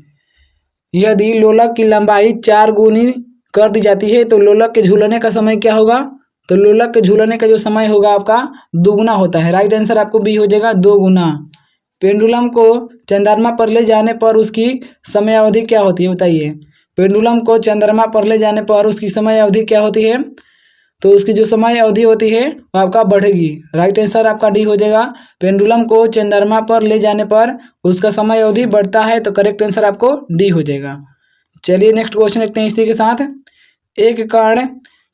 यदि लोलक की लंबाई 4 गुनी कर दी जाती है तो लोलक के झूलने का समय क्या होगा, तो लोलक के झूलने का जो समय होगा आपका दोगुना होता है। राइट आंसर आपको बी हो जाएगा, 2 गुना। पेंडुलम को चंद्रमा पर ले जाने पर उसकी समय अवधि क्या होती है, बताइए। पेंडुलम को चंद्रमा पर ले जाने पर उसकी समय अवधि क्या होती है, तो उसकी जो समय अवधि होती है वो आपका बढ़ेगी। राइट आंसर आपका डी हो जाएगा। पेंडुलम को चंद्रमा पर ले जाने पर उसका समय अवधि बढ़ता है, तो करेक्ट आंसर आपको डी हो जाएगा। चलिए नेक्स्ट क्वेश्चन देखते हैं इसी के साथ। एक कण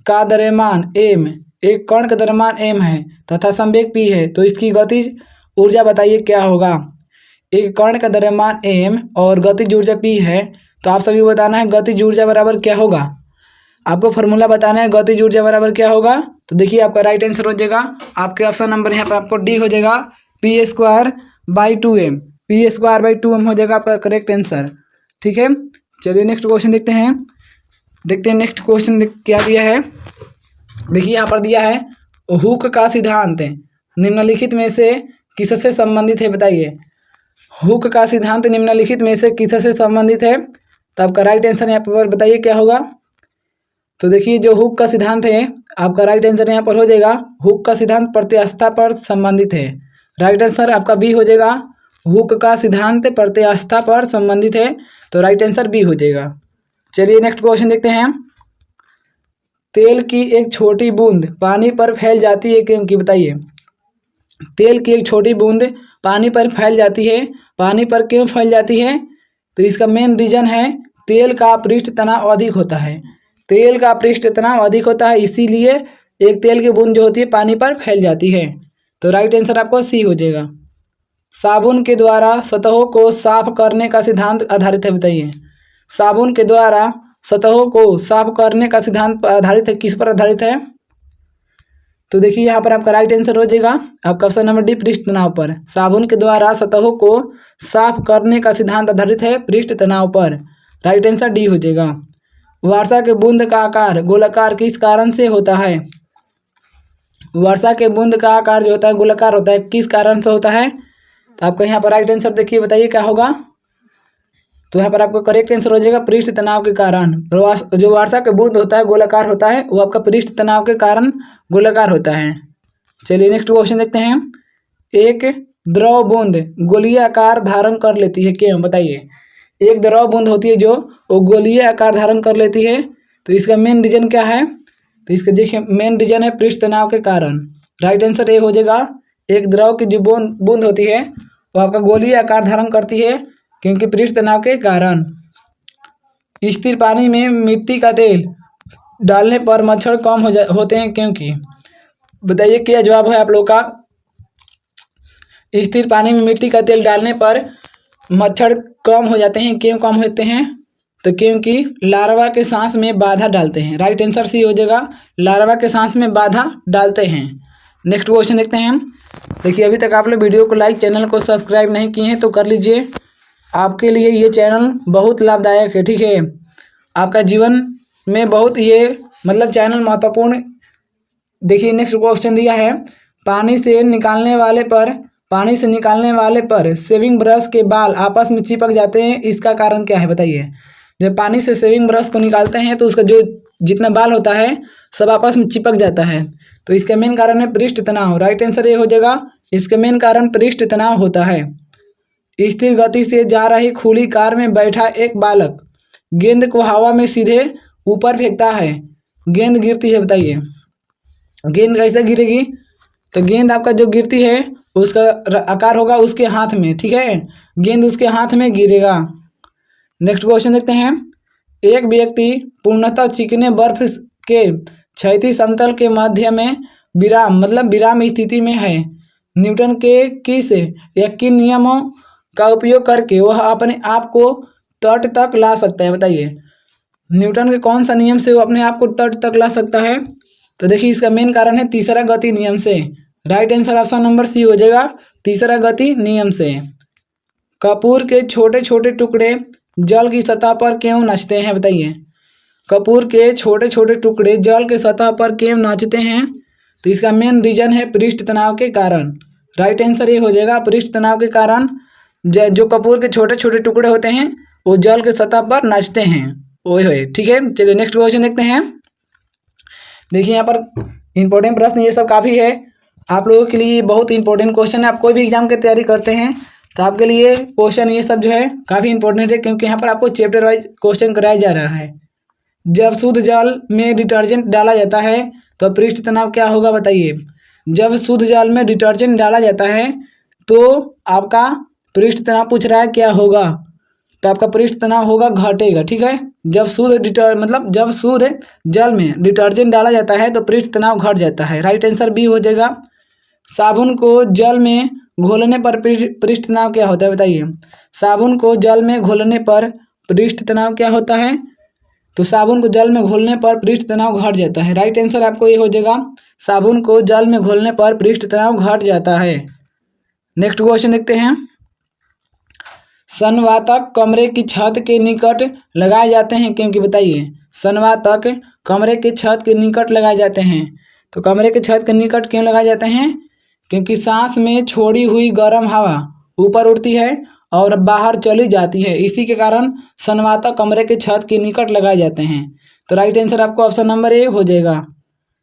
का द्रव्यमान एम, एक कण का द्रव्यमान एम है तथा संवेग पी है, तो इसकी गतिज ऊर्जा बताइए क्या होगा। एक कण का द्रव्यमान एम और गतिज ऊर्जा पी है, तो आप सभी को बताना है गतिज ऊर्जा बराबर क्या होगा। आपको फॉर्मूला बताना है गतिज ऊर्जा बराबर क्या होगा। तो देखिए आपका राइट आंसर हो जाएगा, आपके ऑप्शन नंबर यहाँ पर आपको डी हो जाएगा, P²/2m। P²/2m हो जाएगा आपका करेक्ट आंसर। ठीक है, चलिए नेक्स्ट क्वेश्चन देखते हैं। नेक्स्ट क्वेश्चन क्या दिया है। देखिए यहाँ पर दिया है हुक का सिद्धांत निम्नलिखित में से किससे संबंधित है, बताइए। हुक का सिद्धांत निम्नलिखित में से किससे संबंधित है, तो आपका राइट आंसर यहाँ पर बताइए क्या होगा। तो देखिए जो हुक का सिद्धांत है, आपका राइट आंसर यहाँ पर हो जाएगा हुक का सिद्धांत प्रत्यास्थता पर संबंधित है। राइट आंसर आपका बी हो जाएगा, हुक का सिद्धांत प्रत्यास्थता पर संबंधित है, तो राइट आंसर बी हो जाएगा। चलिए नेक्स्ट क्वेश्चन देखते हैं। तेल की एक छोटी बूंद पानी पर फैल जाती है क्योंकि, बताइए। तेल की एक छोटी बूंद पानी पर फैल जाती है, पानी पर क्यों फैल जाती है, तो इसका मेन रीजन है तेल का पृष्ठ तनाव अधिक होता है। तेल का पृष्ठ तनाव अधिक होता है, इसीलिए एक तेल की बूंद जो होती है पानी पर फैल जाती है, तो राइट आंसर आपको सी हो जाएगा। साबुन के द्वारा सतहों को साफ करने का सिद्धांत आधारित है, बताइए। साबुन के द्वारा सतहों को साफ करने का सिद्धांत आधारित है, किस पर आधारित है, तो देखिए यहाँ पर आपका राइट आंसर हो जाएगा, आपका ऑप्शन नंबर डी पृष्ठ तनाव पर। साबुन के द्वारा सतहों को साफ करने का सिद्धांत आधारित है पृष्ठ तनाव पर, राइट आंसर डी हो जाएगा। वर्षा के बूंद का आकार गोलाकार किस कारण से होता है। वर्षा के बूंद का आकार जो होता है गोलाकार होता है, किस कारण से होता है, तो आपका यहाँ पर राइट आंसर देखिए बताइए क्या होगा। तो यहाँ पर आपका करेक्ट आंसर हो जाएगा पृष्ठ तनाव के कारण। जो वर्षा के बूंद होता है गोलाकार होता है, वो आपका पृष्ठ तनाव के कारण गोलाकार होता है। चलिए नेक्स्ट क्वेश्चन देखते हैं। एक द्रव बूंद गोलीय आकार धारण कर लेती है क्यों, बताइए। एक द्रव बूंद होती है जो वो गोलीय आकार धारण कर लेती है, तो इसका मेन रीजन क्या है, तो इसका देखिए मेन रीजन है पृष्ठ तनाव के कारण। राइट आंसर ए हो जाएगा। एक द्रव की जो बूंद होती है वो आपका गोलीय आकार धारण करती है क्योंकि पृष्ठ तनाव के कारण। स्थिर पानी में मिट्टी का तेल डालने पर मच्छर कम होते हैं क्योंकि, बताइए क्या जवाब है आप लोग का। स्थिर पानी में मिट्टी का तेल डालने पर मच्छर कम हो जाते हैं, क्यों कम होते हैं, तो क्योंकि लार्वा के सांस में बाधा डालते हैं। राइट आंसर सी हो जाएगा, लार्वा के सांस में बाधा डालते हैं। नेक्स्ट क्वेश्चन देखते हैं। देखिए अभी तक आप लोग वीडियो को लाइक, चैनल को सब्सक्राइब नहीं किए हैं तो कर लीजिए, आपके लिए ये चैनल बहुत लाभदायक है। ठीक है, आपका जीवन में बहुत ये मतलब चैनल महत्वपूर्ण। देखिए नेक्स्ट क्वेश्चन दिया है। पानी से निकालने वाले पर शेविंग ब्रश के बाल आपस में चिपक जाते हैं, इसका कारण क्या है, बताइए। जब पानी से शेविंग ब्रश को निकालते हैं तो उसका जो जितना बाल होता है सब आपस में चिपक जाता है, तो इसका मेन कारण है पृष्ठ तनाव। राइट आंसर ये हो जाएगा, इसका मेन कारण पृष्ठ तनाव होता है। स्थिर गति से जा रही खुली कार में बैठा एक बालक गेंद को हवा में सीधे ऊपर फेंकता है, गेंद गिरती है, बताइए। गेंद कैसे गिरेगी, तो गेंद आपका जो गिरती है उसका आकार होगा उसके हाथ में। ठीक है, गेंद उसके हाथ में गिरेगा। नेक्स्ट क्वेश्चन देखते हैं। एक व्यक्ति पूर्णतः चिकने बर्फ के क्षैतिज समतल के मध्य में विराम स्थिति में है। न्यूटन के किस या किन नियमों का उपयोग करके वह अपने आप को तट तक ला सकता है, बताइए। न्यूटन के कौन सा नियम से वो अपने आप को तट तक ला सकता है, तो देखिए इसका मेन कारण है तीसरा गति नियम से। Right answer option number C हो जाएगा, तीसरा गति नियम से। कपूर के छोटे छोटे टुकड़े जल की सतह पर क्यों नाचते हैं, बताइए। कपूर के छोटे छोटे टुकड़े जल के सतह पर क्यों नाचते हैं, तो इसका मेन रीजन है पृष्ठ तनाव के कारण। राइट आंसर ये हो जाएगा, पृष्ठ तनाव के कारण जो कपूर के छोटे छोटे टुकड़े होते हैं वो जल के सतह पर नाचते हैं। ओए होए, ठीक है। चलिए नेक्स्ट क्वेश्चन देखते हैं। देखिए यहाँ पर इंपॉर्टेंट प्रश्न ये सब काफ़ी है आप लोगों के लिए, बहुत इंपॉर्टेंट क्वेश्चन है। आप कोई भी एग्जाम की तैयारी करते हैं तो आपके लिए क्वेश्चन ये सब जो है काफ़ी इंपॉर्टेंट है, क्योंकि यहाँ पर आपको चैप्टर वाइज क्वेश्चन कराया जा रहा है। जब शुद्ध जल में डिटर्जेंट डाला जाता है तो पृष्ठ तनाव क्या होगा बताइए। जब शुद्ध जल में डिटर्जेंट डाला जाता है तो आपका पृष्ठ तनाव पूछ रहा है क्या होगा, तो आपका पृष्ठ तनाव होगा घटेगा। ठीक है, जब जब शुद्ध जल में डिटर्जेंट डाला जाता है तो पृष्ठ तनाव घट जाता है। राइट आंसर बी हो जाएगा। साबुन को जल में घोलने पर पृष्ठ तनाव क्या होता है बताइए। साबुन को जल में घोलने पर पृष्ठ तनाव क्या होता है, तो साबुन को जल में घोलने पर पृष्ठ तनाव घट जाता है। राइट आंसर आपको ये हो जाएगा, साबुन को जल में घोलने पर पृष्ठ तनाव घट जाता है। नेक्स्ट क्वेश्चन देखते हैं। संवातक कमरे की छत के निकट लगाए जाते हैं क्योंकि बताइए। संवातक कमरे के छत के निकट लगाए जाते हैं, तो कमरे के छत के निकट क्यों लगाए जाते हैं, क्योंकि सांस में छोड़ी हुई गर्म हवा ऊपर उड़ती है और बाहर चली जाती है, इसी के कारण संवातक कमरे के छत के निकट लगाए जाते हैं। तो राइट आंसर आपको ऑप्शन नंबर ए हो जाएगा।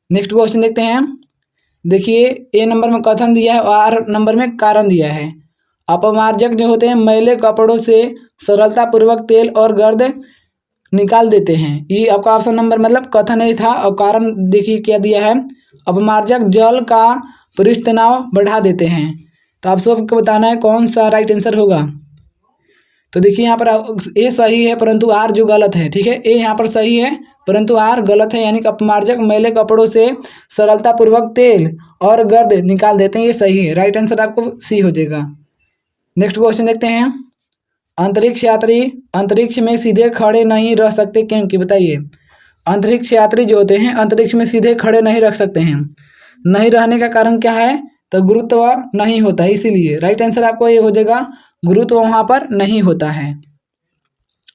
नेक्स्ट क्वेश्चन देखते हैं। देखिए ए नंबर में कथन दिया है और आर नंबर में कारण दिया है। अपमार्जक जो होते हैं मैले कपड़ों से सरलतापूर्वक तेल और गर्द निकाल देते हैं। ये आपका ऑप्शन नंबर कथन ही था और कारण देखिए क्या दिया है। अपमार्जक जल का पृष्ठ तनाव बढ़ा देते हैं। तो आप सबको बताना है कौन सा राइट आंसर होगा। तो देखिए यहाँ पर ए सही है परंतु आर जो गलत है। ठीक है, ए यहाँ पर सही है परंतु आर गलत है, यानी कि अपमार्जक मैले कपड़ों से सरलतापूर्वक तेल और गर्द निकाल देते हैं, ये सही है। राइट आंसर आपको सी हो जाएगा। नेक्स्ट क्वेश्चन देखते हैं। अंतरिक्ष यात्री अंतरिक्ष में सीधे खड़े नहीं रह सकते क्योंकि बताइए। अंतरिक्ष यात्री जो होते हैं अंतरिक्ष में सीधे खड़े नहीं रख सकते हैं, नहीं रहने का कारण क्या है, तो गुरुत्व नहीं होता है इसीलिए। राइट आंसर आपको ये हो जाएगा, गुरुत्व वहाँ पर नहीं होता है।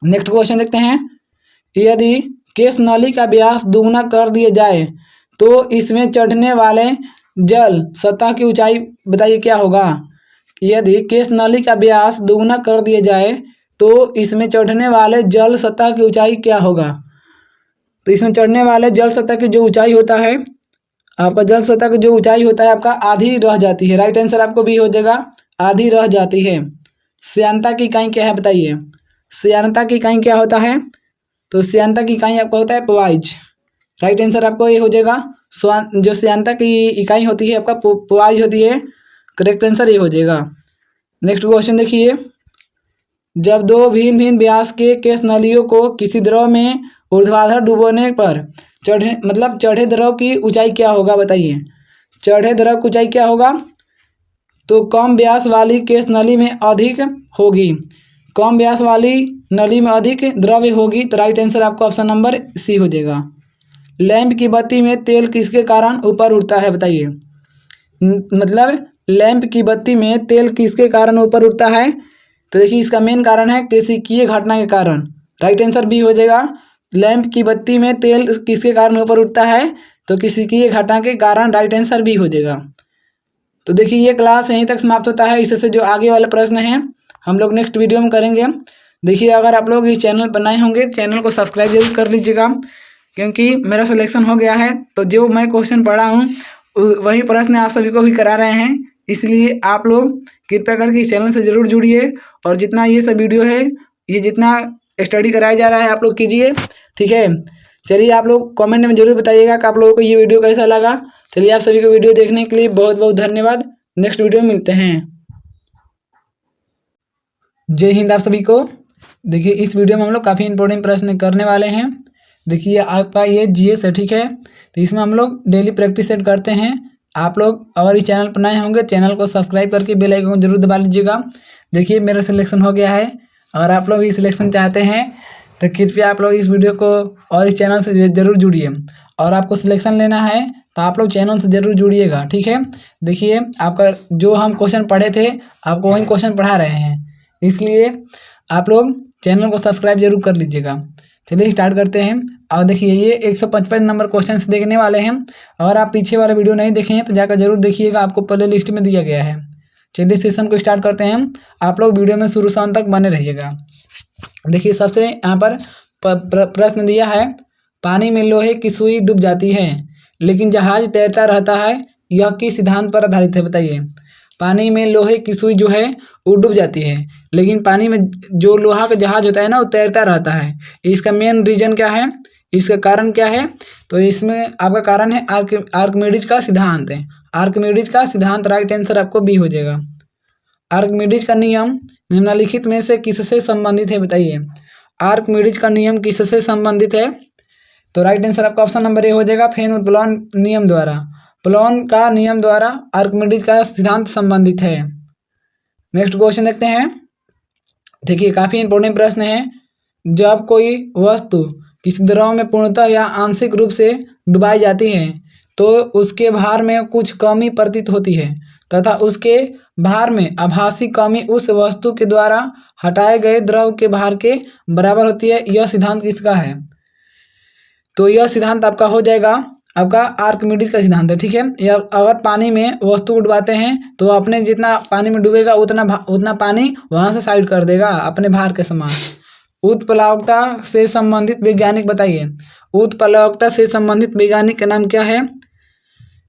नेक्स्ट क्वेश्चन देखते हैं। यदि केश नली का व्यास दुगुना कर दिया जाए तो इसमें चढ़ने वाले जल सतह की ऊंचाई बताइए क्या होगा। यदि केश नली का व्यास दुगुना कर दिया जाए तो इसमें चढ़ने वाले जल सतह की ऊंचाई क्या होगा। तो इसमें चढ़ने वाले जल सतह की जो ऊंचाई होता है, आपका जल सतह की जो ऊंचाई होता है आपका आधी रह जाती है। राइट आंसर आपको भी हो जाएगा, आधी रह जाती है। श्यानता की इकाई क्या है बताइए। श्यानता की इकाई क्या होता है, तो श्यानता की इकाई आपका होता है पवाइज। राइट आंसर आपको ये हो जाएगा, जो श्यानता की इकाई होती है आपका पवाइज होती है। करेक्ट आंसर ये हो जाएगा। नेक्स्ट क्वेश्चन देखिए। जब दो भिन्न भिन्न व्यास के केश नलियों को किसी द्रव में ऊर्ध्वाधर डुबोने पर चढ़े द्रव की ऊंचाई क्या होगा बताइए। चढ़े द्रव की ऊंचाई क्या होगा, तो कम व्यास वाली केश नली में अधिक होगी, कम व्यास वाली नली में अधिक द्रव्य होगी। तो राइट आंसर आपका ऑप्शन नंबर सी हो जाएगा। लैंप की बत्ती में तेल किसके कारण ऊपर उठता है बताइए। लैंप की बत्ती में तेल किसके कारण ऊपर उठता है, तो देखिए इसका मेन कारण है केशिकीय घटना के कारण। राइट आंसर बी हो जाएगा। लैंप की बत्ती में तेल किसके कारण ऊपर उठता है, तो केशिकीय घटना के कारण। राइट आंसर बी हो जाएगा। तो देखिए ये क्लास यहीं तक समाप्त होता है। इससे जो आगे वाले प्रश्न हैं हम लोग नेक्स्ट वीडियो में करेंगे। देखिए अगर आप लोग इस चैनल पर नए होंगे चैनल को सब्सक्राइब जरूर कर लीजिएगा, क्योंकि मेरा सिलेक्शन हो गया है तो जो मैं क्वेश्चन पढ़ा हूँ वही प्रश्न आप सभी को भी करा रहे हैं। इसलिए आप लोग कृपया करके इस चैनल से ज़रूर जुड़िए और जितना ये सब वीडियो है, ये जितना स्टडी कराया जा रहा है आप लोग कीजिए। ठीक है, चलिए आप लोग कमेंट में ज़रूर बताइएगा कि आप लोगों को ये वीडियो कैसा लगा। चलिए आप सभी को वीडियो देखने के लिए बहुत बहुत धन्यवाद। नेक्स्ट वीडियो में मिलते हैं। जय हिंद आप सभी को। देखिए इस वीडियो में हम लोग काफ़ी इंपॉर्टेंट प्रश्न करने वाले हैं। देखिए आपका ये जीएस है, ठीक है, तो इसमें हम लोग डेली प्रैक्टिस सेट करते हैं। आप लोग अगर इस चैनल पर नए होंगे चैनल को सब्सक्राइब करके बेल आइकन को जरूर दबा लीजिएगा। देखिए मेरा सिलेक्शन हो गया है और आप लोग ये सिलेक्शन चाहते हैं तो कृपया आप लोग इस वीडियो को और इस चैनल से ज़रूर जुड़िए। और आपको सिलेक्शन लेना है तो आप लोग चैनल से ज़रूर जुड़िएगा। ठीक है, देखिए आपका जो हम क्वेश्चन पढ़े थे आपको वही क्वेश्चन पढ़ा रहे हैं, इसलिए आप लोग चैनल को सब्सक्राइब जरूर कर लीजिएगा। चलिए स्टार्ट करते हैं। और देखिए ये 155 नंबर क्वेश्चन देखने वाले हैं। अगर आप पीछे वाला वीडियो नहीं देखे हैं तो जाकर जरूर देखिएगा, आपको प्ले लिस्ट में दिया गया है। चलिए सेशन को स्टार्ट करते हैं। आप लोग वीडियो में शुरू से अंत तक बने रहिएगा। देखिए सबसे यहाँ पर प्रश्न दिया है, पानी में लोहे की सुई डूब जाती है लेकिन जहाज तैरता रहता है, यह किस सिद्धांत पर आधारित है बताइए। पानी में लोहे की सुई जो है वो डूब जाती है लेकिन पानी में जो लोहा का जहाज होता है ना वो तैरता रहता है। इसका मेन रीजन क्या है, इसका कारण क्या है? तो इसमें आपका कारण है आर्किमिडीज का सिद्धांत है। आर्किमिडीज का सिद्धांत, राइट आंसर आपको बी हो जाएगा। आर्किमिडीज का नियम निम्नलिखित में से किससे संबंधित है, बताइए। आर्किमिडीज का नियम किससे संबंधित है? तो राइट आंसर आपका ऑप्शन नंबर ए हो जाएगा, फेन उत्प्लवन नियम द्वारा। प्लॉन का नियम द्वारा आर्किमिडीज का सिद्धांत संबंधित है। नेक्स्ट क्वेश्चन देखते हैं। देखिए काफी इंपॉर्टेंट प्रश्न है। जब कोई वस्तु किसी द्रव में पूर्णतः या आंशिक रूप से डुबाई जाती है तो उसके भार में कुछ कमी प्रतीत होती है तथा उसके भार में आभासी कमी उस वस्तु के द्वारा हटाए गए द्रव के भार के बराबर होती है। यह सिद्धांत किसका है? तो यह सिद्धांत आपका हो जाएगा आपका आर्किमिडीज का सिद्धांत है, ठीक है। या अगर पानी में वस्तु को डुबाते हैं तो अपने जितना पानी में डूबेगा उतना पानी वहां से साइड कर देगा अपने भार के समान। उत्प्लावकता से संबंधित वैज्ञानिक बताइए। उत्प्लावकता से संबंधित वैज्ञानिक का नाम क्या है?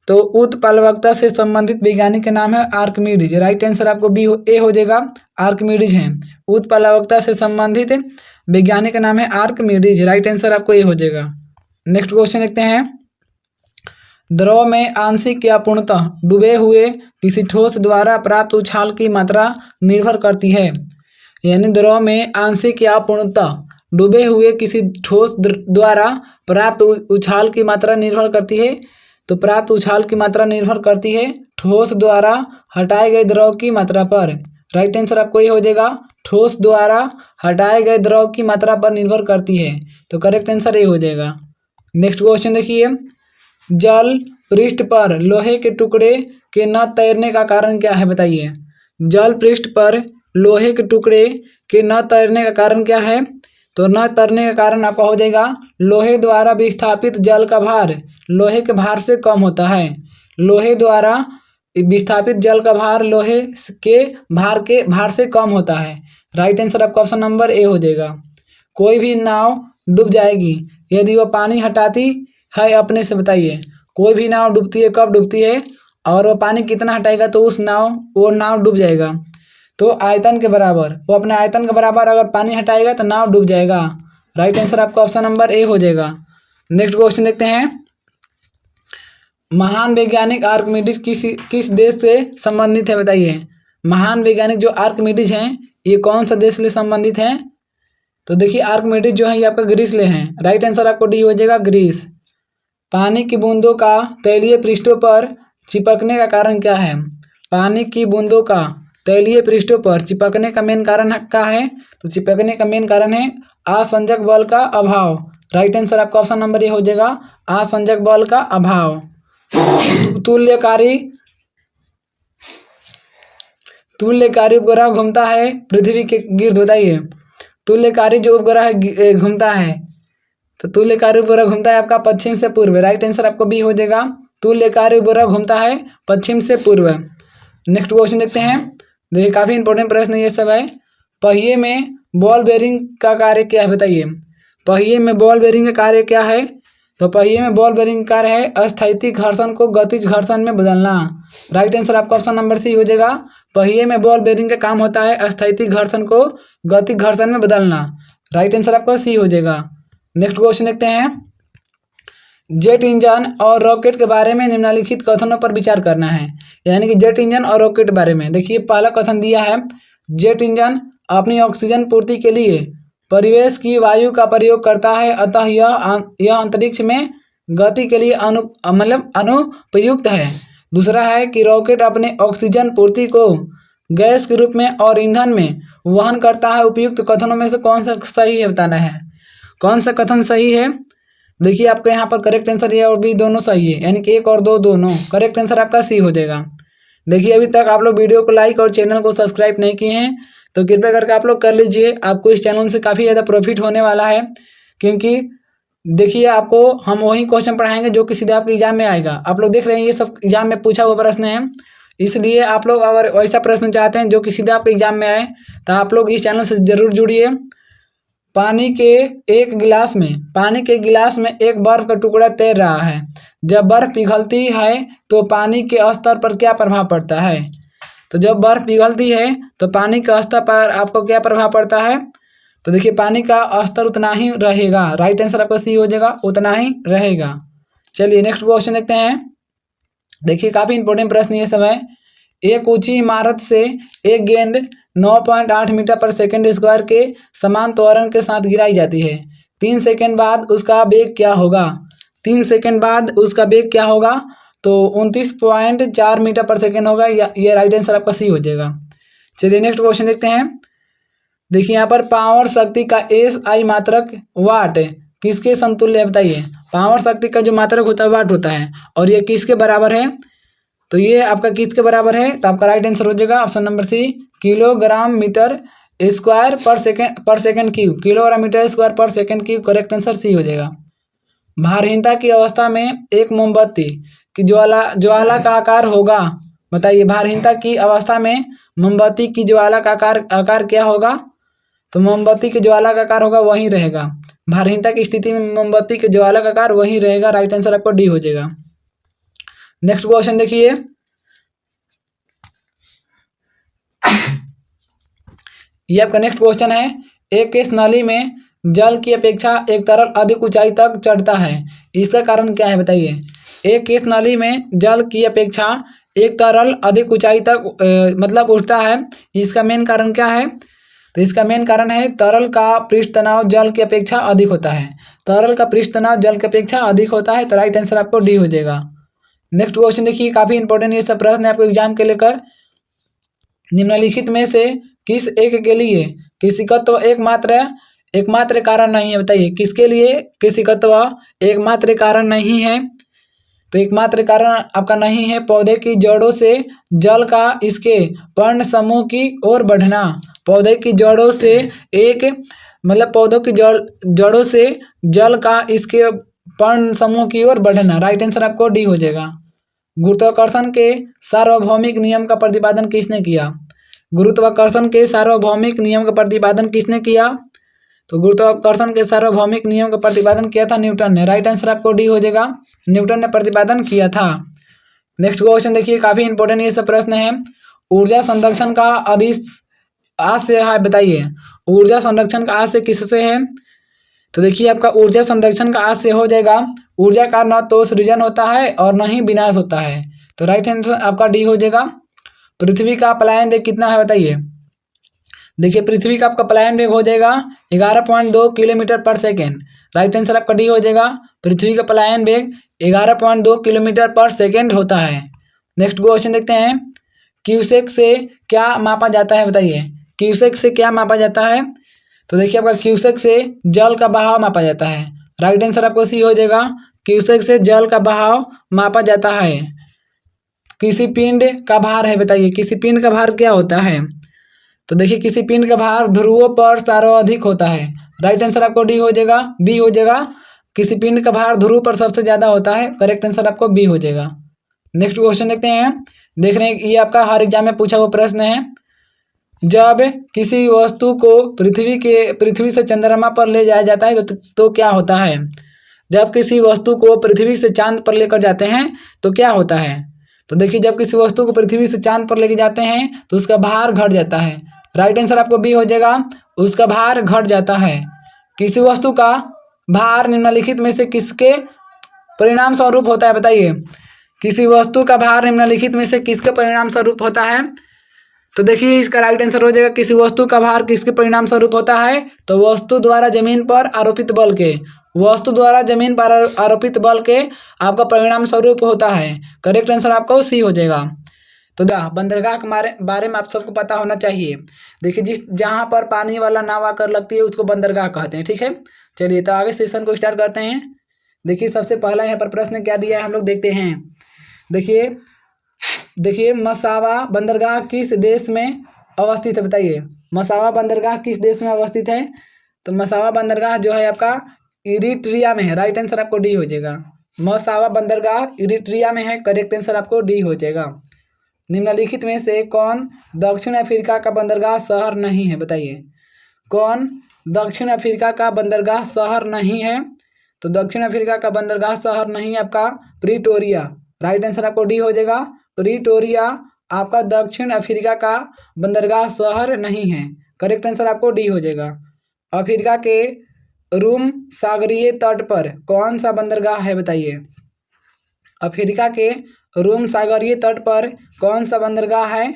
तो उत्प्लावकता से संबंधित वैज्ञानिक का नाम है आर्किमिडीज। राइट आंसर आपको बी ए हो जाएगा, आर्किमिडीज है। उत्प्लावकता से संबंधित वैज्ञानिक का नाम है आर्किमिडीज। राइट आंसर आपको ए हो जाएगा। नेक्स्ट क्वेश्चन देखते हैं। द्रव में आंशिक या पूर्णतः डूबे हुए किसी ठोस द्वारा प्राप्त उछाल की मात्रा निर्भर करती है। यानी द्रव में आंशिक या पूर्णतः डूबे हुए किसी ठोस द्वारा प्राप्त उछाल की मात्रा निर्भर करती है। तो प्राप्त उछाल की मात्रा निर्भर करती है ठोस द्वारा हटाए गए द्रव की मात्रा पर। राइट आंसर आपको ये हो जाएगा, ठोस द्वारा हटाए गए द्रव की मात्रा पर निर्भर करती है। तो करेक्ट आंसर ये हो जाएगा। नेक्स्ट क्वेश्चन देखिए। जल पृष्ठ पर लोहे के टुकड़े के न तैरने का कारण क्या है, बताइए। जल पृष्ठ पर लोहे के टुकड़े के न तैरने का कारण क्या है? तो न तैरने का कारण आपका हो जाएगा लोहे द्वारा विस्थापित जल का भार लोहे के भार से कम होता है। लोहे द्वारा विस्थापित जल का भार लोहे के भार से कम होता है। राइट आंसर आपका ऑप्शन नंबर ए हो जाएगा। कोई भी नाव डूब जाएगी यदि वह पानी हटाती है अपने से, बताइए। कोई भी नाव डूबती है, कब डूबती है? और वो पानी कितना हटाएगा तो वो नाव डूब जाएगा। तो आयतन के बराबर, वो अपने आयतन के बराबर अगर पानी हटाएगा तो नाव डूब जाएगा। राइट आंसर आपका ऑप्शन नंबर ए हो जाएगा। नेक्स्ट क्वेश्चन देखते हैं। महान वैज्ञानिक आर्किमिडीज किस देश से संबंधित है, बताइए। महान वैज्ञानिक जो आर्किमिडीज हैं ये कौन सा देश से संबंधित है? तो देखिए आर्किमिडीज जो है ये आपका ग्रीस ले हैं। राइट आंसर आपको डी हो जाएगा, ग्रीस। पानी की बूंदों का तैलीय पृष्ठों पर चिपकने का कारण क्या है? पानी की बूंदों का तैलीय पृष्ठों पर चिपकने का मेन कारण क्या है? तो चिपकने का मेन कारण है आसंजक बल का अभाव। राइट आंसर आपका ऑप्शन नंबर ए हो जाएगा, आसंजक बल का अभाव। तुल्यकारी उपग्रह घूमता है पृथ्वी के गिर्द, बताइए। तुल्यकारी जो उपग्रह घूमता है, तो तुल्यकारी उपग्रह घूमता है आपका पश्चिम से पूर्व। राइट आंसर आपको बी हो जाएगा, तुल्यकारी उपग्रह घूमता है पश्चिम से पूर्व। नेक्स्ट क्वेश्चन देखते हैं। देखिए काफी इंपॉर्टेंट प्रश्न ये सब है। पहिए में बॉल बेरिंग का कार्य क्या है, बताइए। पहिए में बॉल बेरिंग का कार्य क्या है? तो पहिए में बॉल बेरिंग का कार्य है अस्थैतिक घर्षण को गतिज घर्षण में बदलना। राइट आंसर आपका ऑप्शन नंबर सी हो जाएगा। पहिए में बॉल बेरिंग का काम होता है अस्थैतिक घर्षण को गतिज घर्षण में बदलना। राइट आंसर आपका सी हो जाएगा। नेक्स्ट क्वेश्चन देखते हैं। जेट इंजन और रॉकेट के बारे में निम्नलिखित कथनों पर विचार करना है। यानी कि जेट इंजन और रॉकेट के बारे में देखिए पहला कथन दिया है, जेट इंजन अपनी ऑक्सीजन पूर्ति के लिए परिवेश की वायु का प्रयोग करता है, अतः यह अंतरिक्ष में गति के लिए अनुपयुक्त है। दूसरा है कि रॉकेट अपने ऑक्सीजन पूर्ति को गैस के रूप में और ईंधन में वहन करता है। उपयुक्त कथनों में से कौन सा सही है, बताना है। कौन सा कथन सही है? देखिए आपका यहाँ पर करेक्ट आंसर ए और बी दोनों सही है, यानी कि एक और दो दोनों। करेक्ट आंसर आपका सी हो जाएगा। देखिए अभी तक आप लोग वीडियो को लाइक और चैनल को सब्सक्राइब नहीं किए हैं तो कृपया करके आप लोग कर लीजिए। आपको इस चैनल से काफ़ी ज़्यादा प्रॉफिट होने वाला है, क्योंकि देखिए आपको हम वही क्वेश्चन पढ़ाएंगे जो कि सीधे आपके एग्जाम में आएगा। आप लोग देख रहे हैं ये सब एग्जाम में पूछा हुआ प्रश्न है, इसलिए आप लोग अगर ऐसा प्रश्न चाहते हैं जो कि सीधे आपके एग्जाम में आए तो आप लोग इस चैनल से ज़रूर जुड़िए। पानी के गिलास में एक बर्फ का टुकड़ा तैर रहा है। जब बर्फ पिघलती है तो पानी के स्तर पर क्या प्रभाव पड़ता है? तो जब बर्फ पिघलती है तो पानी के स्तर पर आपको क्या प्रभाव पड़ता है? तो देखिए पानी का स्तर उतना ही रहेगा। राइट आंसर आपका सी हो जाएगा, उतना ही रहेगा। चलिए नेक्स्ट क्वेश्चन देखते हैं। देखिए काफी इंपॉर्टेंट प्रश्न ये सब है। एक ऊंची इमारत से एक गेंद 9.8 मीटर पर सेकंड स्क्वायर के समान त्वरण के साथ गिराई जाती है। 3 सेकंड बाद उसका वेग क्या होगा? 3 सेकंड बाद उसका वेग क्या होगा? तो 29.4 मीटर पर सेकंड होगा। ये राइट आंसर आपका सी हो जाएगा। चलिए नेक्स्ट क्वेश्चन देखते हैं। देखिए यहाँ पर पावर शक्ति का SI मात्रक वाट किसके समतुल्य है बताइए। पावर शक्ति का जो मात्रक होता है वाट होता है, और ये किसके बराबर है? तो ये आपका किसके बराबर है? तो आपका राइट आंसर हो जाएगा option number C, kilogram metre square per second cube. Kilogram metre square per second cube, correct answer C हो जाएगा। भारहीनता की अवस्था में एक मोमबत्ती की ज्वाला का आकार होगा, बताइए। भारहीनता की अवस्था में मोमबत्ती की ज्वाला का आकार क्या होगा? तो मोमबत्ती की ज्वाला का आकार होगा वही रहेगा। भारहीनता की स्थिति में मोमबत्ती की ज्वाला का आकार वही रहेगा। राइट आंसर आपको डी हो जाएगा। नेक्स्ट क्वेश्चन देखिए। ये आपका नेक्स्ट क्वेश्चन है। एक केस नली में जल की अपेक्षा एक तरल अधिक ऊंचाई तक चढ़ता है, इसका कारण क्या है बताइए। एक केस नली में जल की अपेक्षा एक तरल अधिक ऊंचाई तक मतलब उठता है, इसका मेन कारण क्या है? तो इसका मेन कारण है तरल का पृष्ठ तनाव जल की अपेक्षा अधिक होता है। तरल का पृष्ठ तनाव जल की अपेक्षा अधिक होता है, तो राइट आंसर आपको डी हो जाएगा। नेक्स्ट क्वेश्चन देखिए, काफी इंपॉर्टेंट ये सब प्रश्न है आपको एग्जाम के लेकर। निम्नलिखित में से किस एक के लिए कृषिकत्व एकमात्र कारण नहीं है बताइए। किसके लिए कृषिकत्व एकमात्र कारण नहीं है? तो एकमात्र कारण आपका नहीं है पौधे की जड़ों से जल का इसके पर्ण समूह की ओर बढ़ना। पौधे की जड़ों से पौधों की जड़ों से जल का इसके पर्ण समूह की ओर बढ़ना। राइट आंसर आपको डी हो जाएगा। गुरुत्वाकर्षण के सार्वभौमिक नियम का प्रतिपादन किसने किया? गुरुत्वाकर्षण के सार्वभौमिक नियम का प्रतिपादन किसने किया? तो गुरुत्वाकर्षण के सार्वभौमिक नियम का प्रतिपादन किया था न्यूटन ने। राइट आंसर आपको डी हो जाएगा, न्यूटन ने प्रतिपादन किया था। नेक्स्ट क्वेश्चन देखिए, काफी इंपॉर्टेंट ये सब प्रश्न है। ऊर्जा संरक्षण का आदेश आज से है बताइए। ऊर्जा संरक्षण का आज से किससे है? तो देखिए आपका ऊर्जा संरक्षण का आज से हो जाएगा। ऊर्जा का न तो सृजन होता है और न ही विनाश होता है, तो राइट आंसर आपका डी हो जाएगा। पृथ्वी का पलायन वेग कितना है बताइए। देखिए पृथ्वी का आपका पलायन वेग हो जाएगा 11.2 किलोमीटर पर सेकेंड। राइट आंसर आपका डी हो जाएगा। पृथ्वी का पलायन वेग 11.2 किलोमीटर पर सेकेंड होता है। नेक्स्ट क्वेश्चन देखते हैं। क्यूसेक से क्या मापा जाता है बताइए। क्यूसेक से क्या मापा जाता है? तो देखिए आपका क्यूसेक से जल का बहाव मापा जाता है। राइट आंसर आपको सी हो जाएगा। क्यूसेक से जल का बहाव मापा जाता है। किसी पिंड का भार है बताइए। किसी पिंड का भार क्या होता है? तो देखिए किसी पिंड का भार ध्रुवों पर सर्वाधिक होता है। राइट आंसर आपको डी हो जाएगा, बी हो जाएगा। किसी पिंड का भार ध्रुव पर सबसे ज्यादा होता है, करेक्ट आंसर आपको बी हो जाएगा। नेक्स्ट क्वेश्चन देखते हैं। देख रहे हैं ये आपका हर एग्जाम में पूछा हुआ प्रश्न है। जब किसी वस्तु को पृथ्वी से चंद्रमा पर ले जाया जाता है तो क्या होता है? जब किसी वस्तु को पृथ्वी से चांद पर लेकर जाते हैं तो क्या होता है? तो देखिए जब किसी वस्तु को पृथ्वी से चांद पर लेके जाते हैं तो उसका भार घट जाता है। राइट आंसर आपको बी हो जाएगा, उसका भार घट जाता है। किसी वस्तु का भार निम्नलिखित में से किसके परिणाम स्वरूप होता है बताइए। किसी वस्तु का भार निम्नलिखित में से किसके परिणाम स्वरूप होता है? तो देखिए इसका राइट आंसर हो जाएगा किसी वस्तु का भार किसके परिणाम स्वरूप होता है? तो वस्तु द्वारा जमीन पर आरोपित बल के। वस्तु द्वारा जमीन पर आरोपित बल के आपका परिणाम स्वरूप होता है। करेक्ट आंसर आपको सी हो जाएगा। तो बंदरगाह के बारे में आप सबको पता होना चाहिए। देखिए जहाँ पर पानी वाला नाव आकर लगती है उसको बंदरगाह कहते हैं, ठीक है। चलिए तो आगे सेशन को स्टार्ट करते हैं। देखिए सबसे पहला यहाँ पर प्रश्न क्या दिया है हम लोग देखते हैं। देखिए मसावा बंदरगाह किस देश में अवस्थित है बताइए। मसावा बंदरगाह किस देश में अवस्थित है? तो मसावा बंदरगाह जो है आपका इरिट्रिया में है। राइट आंसर आपको डी हो जाएगा। मसावा बंदरगाह इरिट्रिया में है, करेक्ट आंसर आपको डी हो जाएगा। निम्नलिखित में से कौन दक्षिण अफ्रीका का बंदरगाह शहर नहीं है बताइए। कौन दक्षिण अफ्रीका का बंदरगाह शहर नहीं है? तो दक्षिण अफ्रीका का बंदरगाह शहर नहीं है आपका प्रिटोरिया। राइट आंसर आपको डी हो जाएगा। प्रिटोरिया आपका दक्षिण अफ्रीका का बंदरगाह शहर नहीं है, करेक्ट आंसर आपको डी हो जाएगा। अफ्रीका के रूम सागरीय तट पर कौन सा बंदरगाह है बताइए। अफ्रीका के रूम सागरीय तट पर कौन सा बंदरगाह है।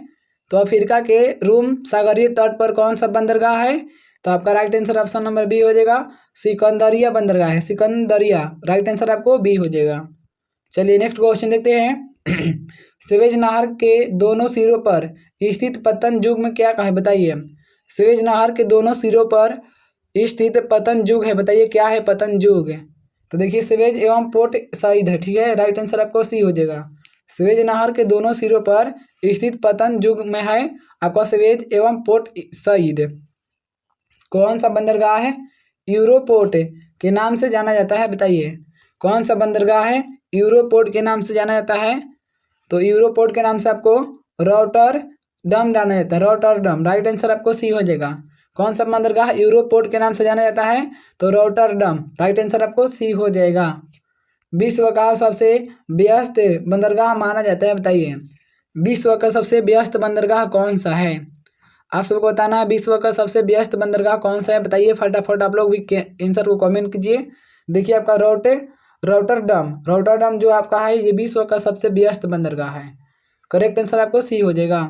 तो अफ्रीका के रूम सागरीय तट पर कौन सा बंदरगाह है। तो आपका right answer option number B हो जाएगा, सिकंदरिया बंदरगाह है, सिकंदरिया। राइट आंसर आपको बी हो जाएगा। चलिए नेक्स्ट क्वेश्चन देखते हैं। स्वेज नहर के दोनों सिरों पर स्थित पतन युग्म क्या है बताइए। स्वेज नहर के दोनों सिरों पर स्थित पतन युग है, बताइए क्या है पतन युग। तो देखिए स्वेज एवं पोर्ट सईद है, ठीक है। राइट आंसर आपको सी हो जाएगा। स्वेज नहर के दोनों सिरों पर स्थित पतन युग में है आपका स्वेज एवं पोर्ट सईद। कौन सा बंदरगाह है यूरोपोर्ट के नाम से जाना जाता है, बताइए कौन सा बंदरगाह है यूरोपोर्ट के नाम से जाना जाता है। तो यूरोपोर्ट के नाम से आपको रॉटरडम जाना जाता है, रॉटरडम। राइट आंसर आपको सी हो जाएगा। कौन सा बंदरगाह यूरोपोर्ट के नाम से जाना जाता है, तो रॉटरडम। राइट आंसर आपको सी हो जाएगा। विश्व का सबसे व्यस्त बंदरगाह माना जाता है, बताइए विश्व का सबसे व्यस्त बंदरगाह कौन सा है। आप सबको बताना है विश्व का सबसे व्यस्त बंदरगाह कौन सा है, बताइए फटाफट आप लोग भी आंसर को कमेंट कीजिए। देखिए आपका रॉटरडम, रॉटरडम जो आपका है ये विश्व का सबसे व्यस्त बंदरगाह है। करेक्ट आंसर आपको सी हो जाएगा।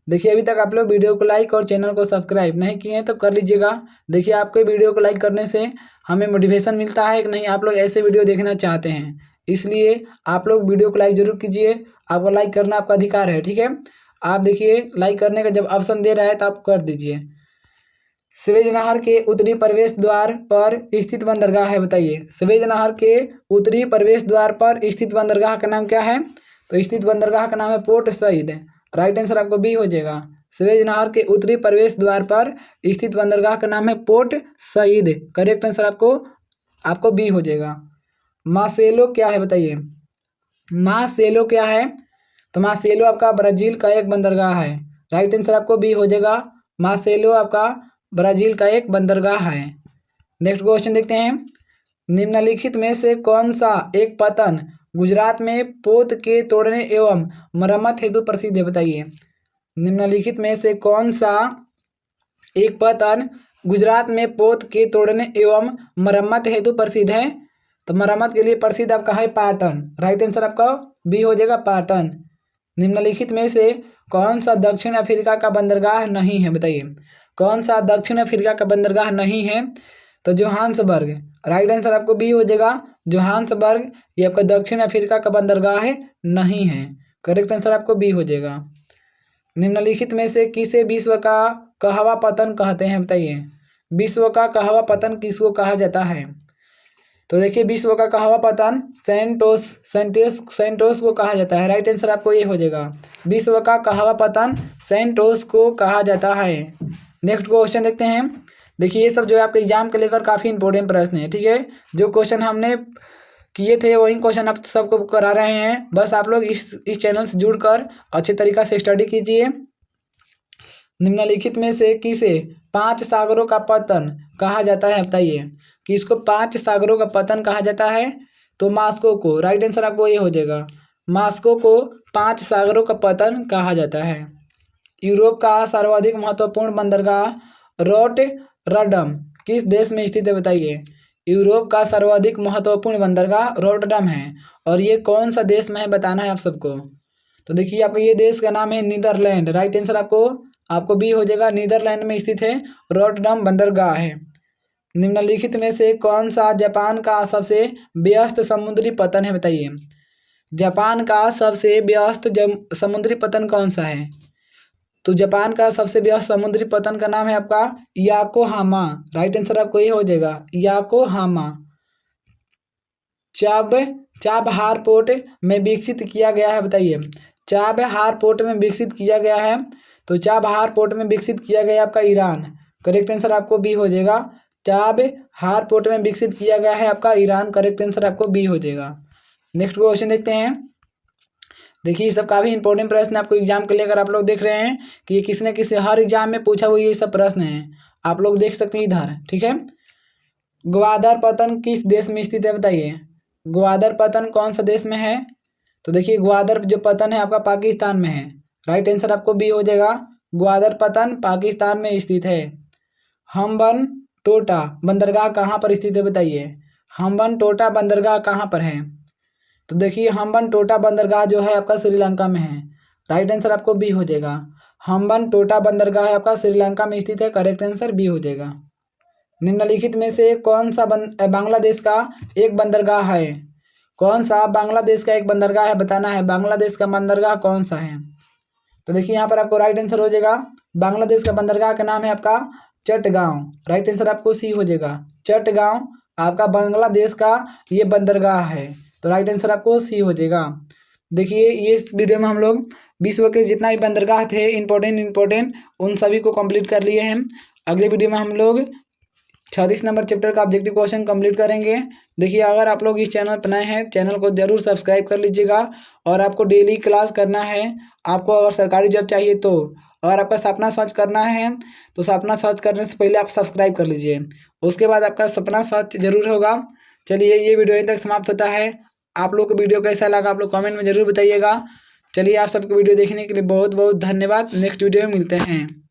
देखिए अभी तक आप लोग वीडियो को लाइक और चैनल को सब्सक्राइब नहीं किए हैं तो कर लीजिएगा। देखिए आपके वीडियो को लाइक करने से हमें मोटिवेशन मिलता है कि नहीं आप लोग ऐसे वीडियो देखना चाहते हैं, इसलिए आप लोग वीडियो को लाइक जरूर कीजिए। आपको लाइक करना आपका अधिकार है, ठीक है। आप देखिए लाइक करने का जब ऑप्शन दे रहा है तो आप कर दीजिए। स्वेज नहर के उत्तरी प्रवेश द्वार पर स्थित बंदरगाह है, बताइए स्वेज नहर के उत्तरी प्रवेश द्वार पर स्थित बंदरगाह का नाम क्या है। तो स्थित बंदरगाह का नाम है पोर्ट सईद। राइट आंसर आपको बी हो जाएगा। स्वेज नहर के उत्तरी प्रवेश द्वार पर स्थित बंदरगाह का नाम है पोर्ट सईद। करेक्ट आंसर आपको बी हो जाएगा। मार्सेलो क्या है बताइए, मार्सेलो क्या है। तो मार्सेलो आपका ब्राजील का एक बंदरगाह है। राइट आंसर आपको बी हो जाएगा। मार्सेलो आपका ब्राजील का एक बंदरगाह है। नेक्स्ट क्वेश्चन देखते हैं। निम्नलिखित में से कौन सा एक पतन गुजरात में पोत के तोड़ने एवं मरम्मत हेतु प्रसिद्ध है, बताइए निम्नलिखित में से कौन सा एक पतन गुजरात में पोत के तोड़ने एवं मरम्मत हेतु प्रसिद्ध है। तो मरम्मत के लिए प्रसिद्ध आपका है पाटन। राइट आंसर आपका बी हो जाएगा पाटन। निम्नलिखित में से कौन सा दक्षिण अफ्रीका का बंदरगाह नहीं है, बताइए कौन सा दक्षिण अफ्रीका का बंदरगाह नहीं है। तो जोहान्सबर्ग। राइट आंसर आपको बी हो जाएगा। जोहान्सबर्ग ये आपका दक्षिण अफ्रीका का बंदरगाह है नहीं है। करेक्ट आंसर आपको बी हो जाएगा। निम्नलिखित में से किसे विश्व का कहवा पतन कहते हैं, बताइए विश्व का कहवा पतन किसको कहा जाता है। तो देखिए विश्व का कहवा पतन सेंटोस को कहा जाता है। राइट आंसर आपको ये हो जाएगा। विश्व का कहवा पतन सेंटोस को कहा जाता है। नेक्स्ट क्वेश्चन देखते हैं। देखिए ये सब जो है आपके एग्जाम के लेकर काफ़ी इंपॉर्टेंट प्रश्न है, ठीक है। जो क्वेश्चन हमने किए थे वही क्वेश्चन आप सबको करा रहे हैं। बस आप लोग इस चैनल से जुड़कर अच्छे तरीक़ा से स्टडी कीजिए। निम्नलिखित में से किसे 5 सागरों का पतन कहा जाता है, बताइए किसको 5 सागरों का पतन कहा जाता है। तो मास्को को। राइट आंसर आपको ये हो जाएगा। मास्को को 5 सागरों का पतन कहा जाता है। यूरोप का सर्वाधिक महत्वपूर्ण बंदरगाह रॉटरडम किस देश में स्थित है, बताइए यूरोप का सर्वाधिक महत्वपूर्ण बंदरगाह रॉटरडम है और ये कौन सा देश में है बताना है आप सबको। तो देखिए आपका ये देश का नाम है नीदरलैंड। राइट आंसर आपको बी हो जाएगा। नीदरलैंड में स्थित है रॉटरडम बंदरगाह है। निम्नलिखित में से कौन सा जापान का सबसे व्यस्त समुद्री पतन है, बताइए जापान का सबसे व्यस्त समुद्री पतन कौन सा है। तो जापान का सबसे व्यस्त समुद्री पतन का नाम है आपका याकोहामा। राइट आंसर आपको ये हो जाएगा याकोहामा। चाबहार पोर्ट में विकसित किया गया है, बताइए चाबहार पोर्ट में विकसित किया गया है। तो चाबहार पोर्ट में विकसित किया गया आपका ईरान। करेक्ट आंसर आपको बी हो जाएगा। चाबहार पोर्ट में विकसित किया गया है आपका ईरान। करेक्ट आंसर आपको बी हो जाएगा। नेक्स्ट क्वेश्चन देखते हैं। देखिए सब काफ़ी इंपॉर्टेंट प्रश्न आपको एग्जाम के लिए अगर आप लोग देख रहे हैं कि ये किसी न किसी हर एग्जाम में पूछा हुआ ये सब प्रश्न है, आप लोग देख सकते हैं इधर, ठीक है। ग्वादर पतन किस देश में स्थित है, बताइए ग्वादर पतन कौन सा देश में है। तो देखिए ग्वादर जो पतन है आपका पाकिस्तान में है। राइट आंसर आपको बी हो जाएगा। ग्वादर पतन पाकिस्तान में स्थित है। हम्बन टोटा बंदरगाह कहाँ पर स्थित है बताइए। हम्बन टोटा बंदरगाह कहाँ पर है? तो देखिए हम्बन टोटा बंदरगाह जो है आपका श्रीलंका में है। राइट आंसर आपको बी हो जाएगा। हम्बन टोटा बंदरगाह आपका श्रीलंका में स्थित है। करेक्ट आंसर बी हो जाएगा। निम्नलिखित में से कौन सा बांग्लादेश का एक बंदरगाह है? कौन सा बांग्लादेश का एक बंदरगाह है बताना है। बांग्लादेश का बंदरगाह कौन सा है? तो देखिए यहाँ पर आपको राइट आंसर हो जाएगा। बांग्लादेश का बंदरगाह का नाम है आपका चटगांव। राइट आंसर आपको सी हो जाएगा। चटगांव आपका बांग्लादेश का ये बंदरगाह है। तो राइट आंसर आपको सी हो जाएगा। देखिए ये इस वीडियो में हम लोग विश्व के जितना भी बंदरगाह थे इंपॉर्टेंट उन सभी को कंप्लीट कर लिए हैं। अगले वीडियो में हम लोग 36 नंबर चैप्टर का ऑब्जेक्टिव क्वेश्चन कंप्लीट करेंगे। देखिए अगर आप लोग इस चैनल पर नए हैं चैनल को जरूर सब्सक्राइब कर लीजिएगा और आपको डेली क्लास करना है। आपको अगर सरकारी जॉब चाहिए तो अगर आपका सपना सच करना है तो सपना सच करने से पहले आप सब्सक्राइब कर लीजिए, उसके बाद आपका सपना सच जरूर होगा। चलिए ये वीडियो यहीं तक समाप्त होता है। आप लोग को वीडियो कैसा लगा आप लोग कमेंट में ज़रूर बताइएगा। चलिए आप सबको वीडियो देखने के लिए बहुत बहुत धन्यवाद। नेक्स्ट वीडियो में मिलते हैं।